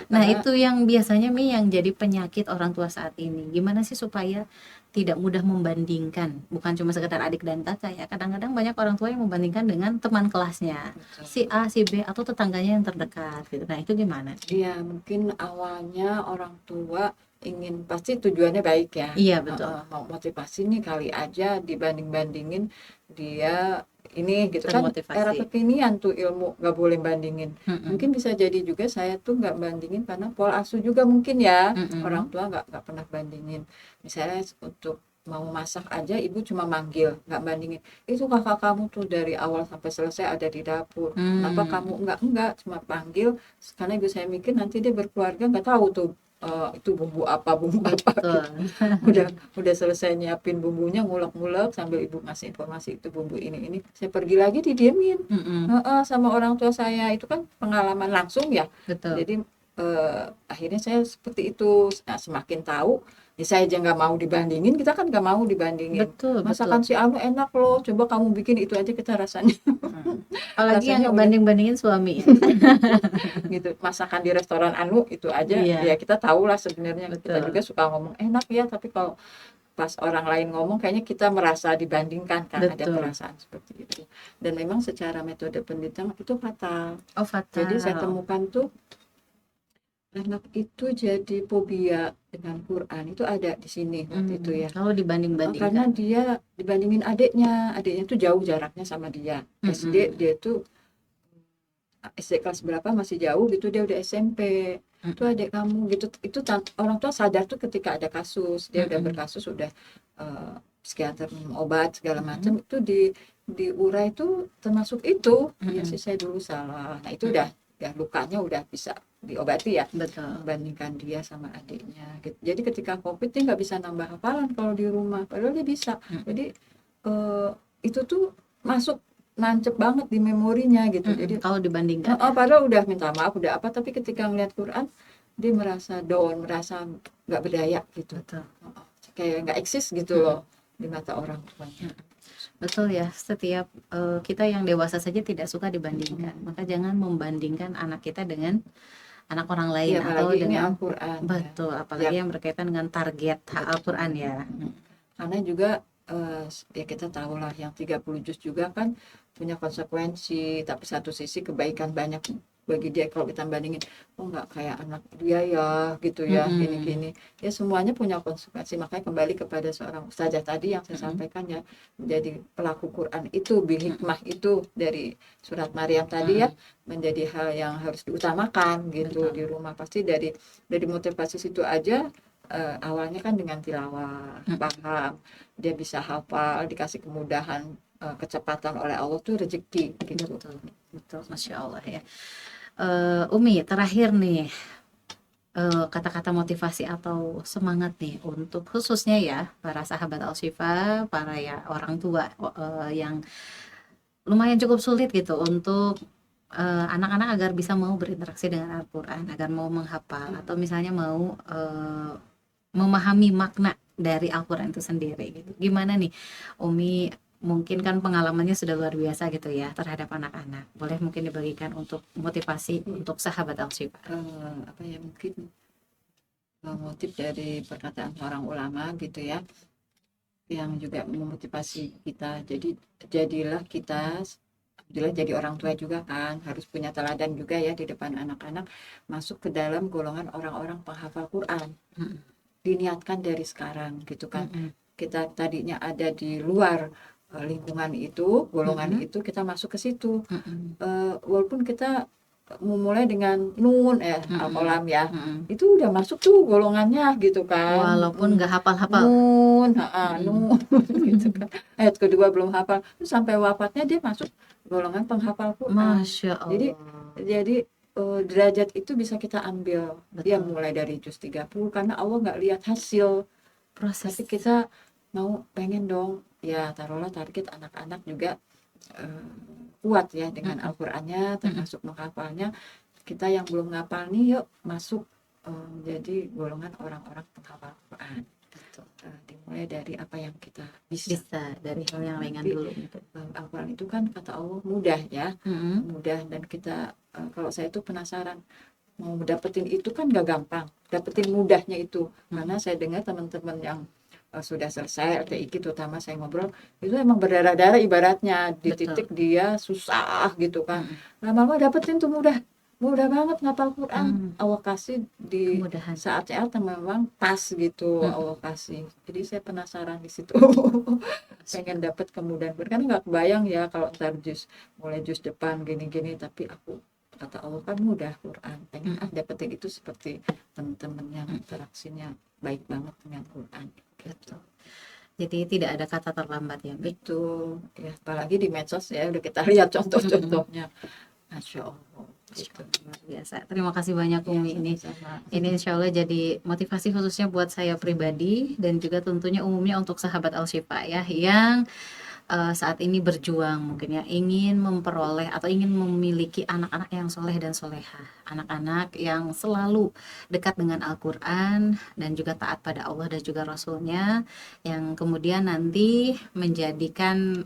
Speaker 1: Nah itu yang biasanya Mi yang jadi penyakit orang tua saat ini. Gimana sih supaya tidak mudah membandingkan, bukan cuma sekedar adik dan kakak ya, kadang-kadang banyak orang tua yang membandingkan dengan teman kelasnya, si A, si B, atau tetangganya yang terdekat gitu. Nah itu gimana?
Speaker 2: Iya, mungkin awalnya orang tua ingin, pasti tujuannya baik ya.
Speaker 1: Iya betul.
Speaker 2: Mau motivasi nih, kali aja dibanding-bandingin dia ini gitu kan. Era kekinian tuh ilmu nggak boleh bandingin. Mungkin bisa jadi juga saya tuh nggak bandingin karena pola asuh juga mungkin ya. Orang tua nggak pernah bandingin. Misalnya untuk mau masak aja ibu cuma manggil, nggak bandingin. Itu kakak kamu tuh dari awal sampai selesai ada di dapur. Kenapa kamu enggak cuma panggil? Karena ibu saya mikir nanti dia berkeluarga nggak tahu tuh itu bumbu apa udah selesai nyiapin bumbunya, ngulek-ngulek sambil ibu ngasih informasi itu bumbu ini saya pergi lagi didiemin sama orang tua saya. Itu kan pengalaman langsung ya. Jadi akhirnya saya seperti itu. Nah, semakin tahu ya saya aja nggak mau dibandingin, kita kan nggak mau dibandingin. Masakan si Anu enak loh, coba kamu bikin itu aja kita rasanya.
Speaker 1: Apalagi yang banding-bandingin suami
Speaker 2: gitu. Masakan di restoran Anu itu aja ya kita tahu lah sebenarnya. Kita juga suka ngomong enak ya, tapi kalau pas orang lain ngomong kayaknya kita merasa dibandingkan kan. Ada perasaan seperti itu. Dan memang secara metode pendidikan itu fatal. Jadi saya temukan tuh anak itu jadi fobia dengan Quran itu ada di sini waktu itu ya.
Speaker 1: Kalau dibanding-bandingkan.
Speaker 2: Karena dia dibandingin adiknya tuh jauh jaraknya sama dia. SD dia tuh SD kelas berapa masih jauh gitu, dia udah SMP. Itu adik kamu gitu, itu orang tua sadar tuh ketika ada kasus, dia udah berkasus, udah psikiater, minum obat segala macam, itu diurai itu termasuk itu. Ya sih, saya dulu salah. Nah itu udah ya, lukanya udah bisa diobati ya,
Speaker 1: Betul.
Speaker 2: membandingkan dia sama adiknya gitu. Jadi ketika COVID dia nggak bisa nambah hafalan kalau di rumah, padahal dia bisa. Jadi itu tuh masuk nancep banget di memorinya gitu. Jadi
Speaker 1: Kalau dibandingkan
Speaker 2: padahal udah minta maaf, udah apa, tapi ketika ngeliat Quran dia merasa down, merasa nggak berdaya gitu.
Speaker 1: betul.
Speaker 2: Kayak nggak eksis gitu loh di mata orang tuanya.
Speaker 1: Betul ya, setiap kita yang dewasa saja tidak suka dibandingkan. Maka jangan membandingkan anak kita dengan anak orang lain
Speaker 2: Iya,
Speaker 1: atau
Speaker 2: apalagi ini
Speaker 1: dengan
Speaker 2: Al-Quran.
Speaker 1: betul, apalagi yang berkaitan dengan target Al-Quran ya.
Speaker 2: Karena juga ya kita tahu lah yang 30 juz juga kan punya konsekuensi, tapi satu sisi kebaikan banyak bagi dia kalau kita bandingin, oh nggak kayak anak dia ya gitu ya, gini-gini ya, semuanya punya konsekuensi. Makanya kembali kepada seorang ustazah tadi yang saya sampaikan ya, menjadi pelaku Quran itu bil-hikmah itu dari surat Maryam tadi ya, menjadi hal yang harus diutamakan gitu. Di rumah pasti dari motivasi situ aja. Awalnya kan dengan tilawah, paham, dia bisa hafal, dikasih kemudahan, kecepatan oleh Allah tuh rezeki gitu.
Speaker 1: Betul, Masya Allah ya. Umi, terakhir nih, kata-kata motivasi atau semangat nih untuk khususnya ya para sahabat Al-Shifa, para ya orang tua yang lumayan cukup sulit gitu untuk anak-anak agar bisa mau berinteraksi dengan Al-Quran, agar mau menghafal atau misalnya mau memahami makna dari Al-Quran itu sendiri gitu. Gimana nih Umi, mungkin kan pengalamannya sudah luar biasa gitu ya terhadap anak-anak, boleh mungkin dibagikan untuk motivasi untuk sahabat Al-Shifa.
Speaker 2: Apa ya, mungkin motif dari perkataan seorang ulama gitu ya, yang juga memotivasi kita. Jadi jadilah kita, alhamdulillah jadi orang tua juga kan, harus punya teladan juga ya di depan anak-anak, masuk ke dalam golongan orang-orang penghafal Quran. Diniatkan dari sekarang gitu kan. Kita tadinya ada di luar lingkungan itu, golongan itu, kita masuk ke situ. Walaupun kita memulai dengan nun al-qalam ya, itu udah masuk tuh golongannya gitu kan.
Speaker 1: Walaupun nggak hafal-hafal.
Speaker 2: Nun gitu kan. Ayat kedua belum hafal, terus sampai wafatnya dia masuk golongan penghafal Quran.
Speaker 1: Masya Allah.
Speaker 2: Jadi derajat itu bisa kita ambil. Dia mulai dari juz 30 karena Allah nggak lihat hasil proses. Tapi kita mau pengen dong ya, taruhlah target anak-anak juga kuat ya dengan Al-Qurannya, termasuk menghafalnya. Kita yang belum ngapal nih, yuk masuk jadi golongan orang-orang penghafal Quran. Dimulai dari apa yang kita bisa
Speaker 1: dari hal yang ringan dulu.
Speaker 2: Al-Quran itu kan kata Allah mudah ya, mudah, dan kita kalau saya tuh penasaran mau dapetin itu kan gak gampang, dapetin mudahnya itu. Karena saya dengar teman-teman yang sudah selesai LTIQ, terutama saya ngobrol, itu emang berdarah-darah ibaratnya, di titik dia susah gitu kan. Lama-lama dapetin tuh mudah banget ngapal Quran. Allah kasih di saat saya memang pas gitu, Allah kasih. Jadi saya penasaran di situ. Pengen dapat kemudahan, karena nggak kebayang ya kalau ntar mulai juz depan gini-gini, tapi aku kata Allah kan mudah Quran, pengen dapetin itu seperti teman-teman yang interaksinya baik banget dengan Quran gitu.
Speaker 1: Jadi tidak ada kata terlambat ya.
Speaker 2: Betul ya, apalagi di medsos ya, udah kita lihat contoh-contohnya. Masya Allah gitu.
Speaker 1: Luar biasa. Terima kasih banyak Umi. Ini insya Allah jadi motivasi khususnya buat saya pribadi dan juga tentunya umumnya untuk sahabat Al-Shifa ya, yang saat ini berjuang mungkin ya, ingin memperoleh atau ingin memiliki anak-anak yang soleh dan soleha, anak-anak yang selalu dekat dengan Al-Quran dan juga taat pada Allah dan juga Rasulnya, yang kemudian nanti menjadikan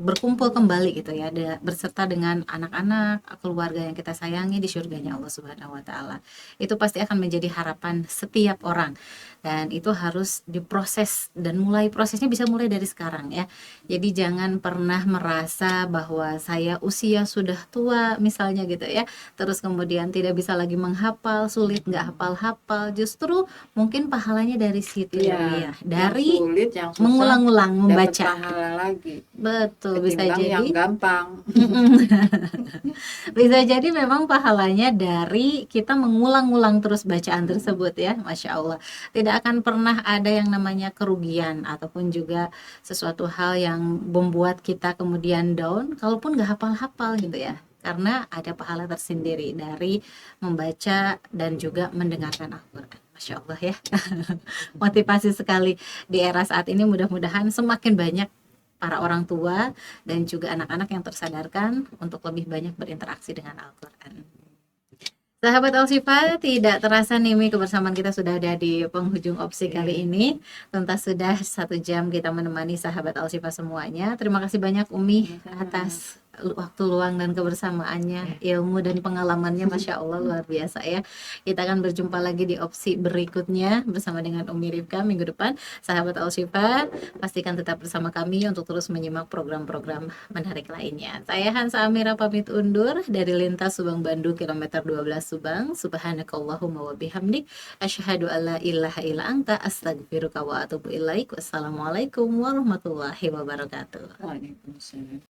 Speaker 1: berkumpul kembali gitu ya, berserta dengan anak-anak keluarga yang kita sayangi di surganya Allah Subhanahu wa taala. Itu pasti akan menjadi harapan setiap orang, dan itu harus diproses, dan prosesnya bisa mulai dari sekarang ya. Jadi jangan pernah merasa bahwa saya usia sudah tua misalnya gitu ya, terus kemudian tidak bisa lagi menghafal, sulit nggak hafal-hafal. Justru mungkin pahalanya dari situ ya, dari
Speaker 2: sulit, yang
Speaker 1: mengulang-ulang membaca.
Speaker 2: Pahala lagi.
Speaker 1: Betul. betul, bisa
Speaker 2: ketimbang yang
Speaker 1: jadi
Speaker 2: gampang.
Speaker 1: bisa jadi memang pahalanya dari kita mengulang-ulang terus bacaan tersebut ya, Masya Allah. Tidak akan pernah ada yang namanya kerugian ataupun juga sesuatu hal yang membuat kita kemudian down, kalaupun nggak hafal-hafal gitu ya. Karena ada pahala tersendiri dari membaca dan juga mendengarkan Al-Quran. Masya Allah ya. Motivasi sekali di era saat ini, mudah-mudahan semakin banyak para orang tua dan juga anak-anak yang tersadarkan untuk lebih banyak berinteraksi dengan Al-Quran. Sahabat Al-Shifa, tidak terasa nih Mi, kebersamaan kita sudah ada di penghujung opsi kali ini. Tuntas sudah 1 jam kita menemani sahabat Al-Shifa semuanya. Terima kasih banyak Umi atas waktu luang dan kebersamaannya, ilmu dan pengalamannya, Masya Allah luar biasa ya. Kita akan berjumpa lagi di opsi berikutnya bersama dengan Umi Rifka minggu depan. Sahabat Al-Shifa, pastikan tetap bersama kami untuk terus menyimak program-program menarik lainnya. Saya Hansa Amira pamit undur dari lintas Subang Bandung kilometer 12 Subang. Subhanakallahumma wa bihamdik asyhadu alla ilaha illa anta astaghfiruka wa atubu ilaik. Wassalamualaikum warahmatullahi wabarakatuh.
Speaker 2: Waalaikumsalam.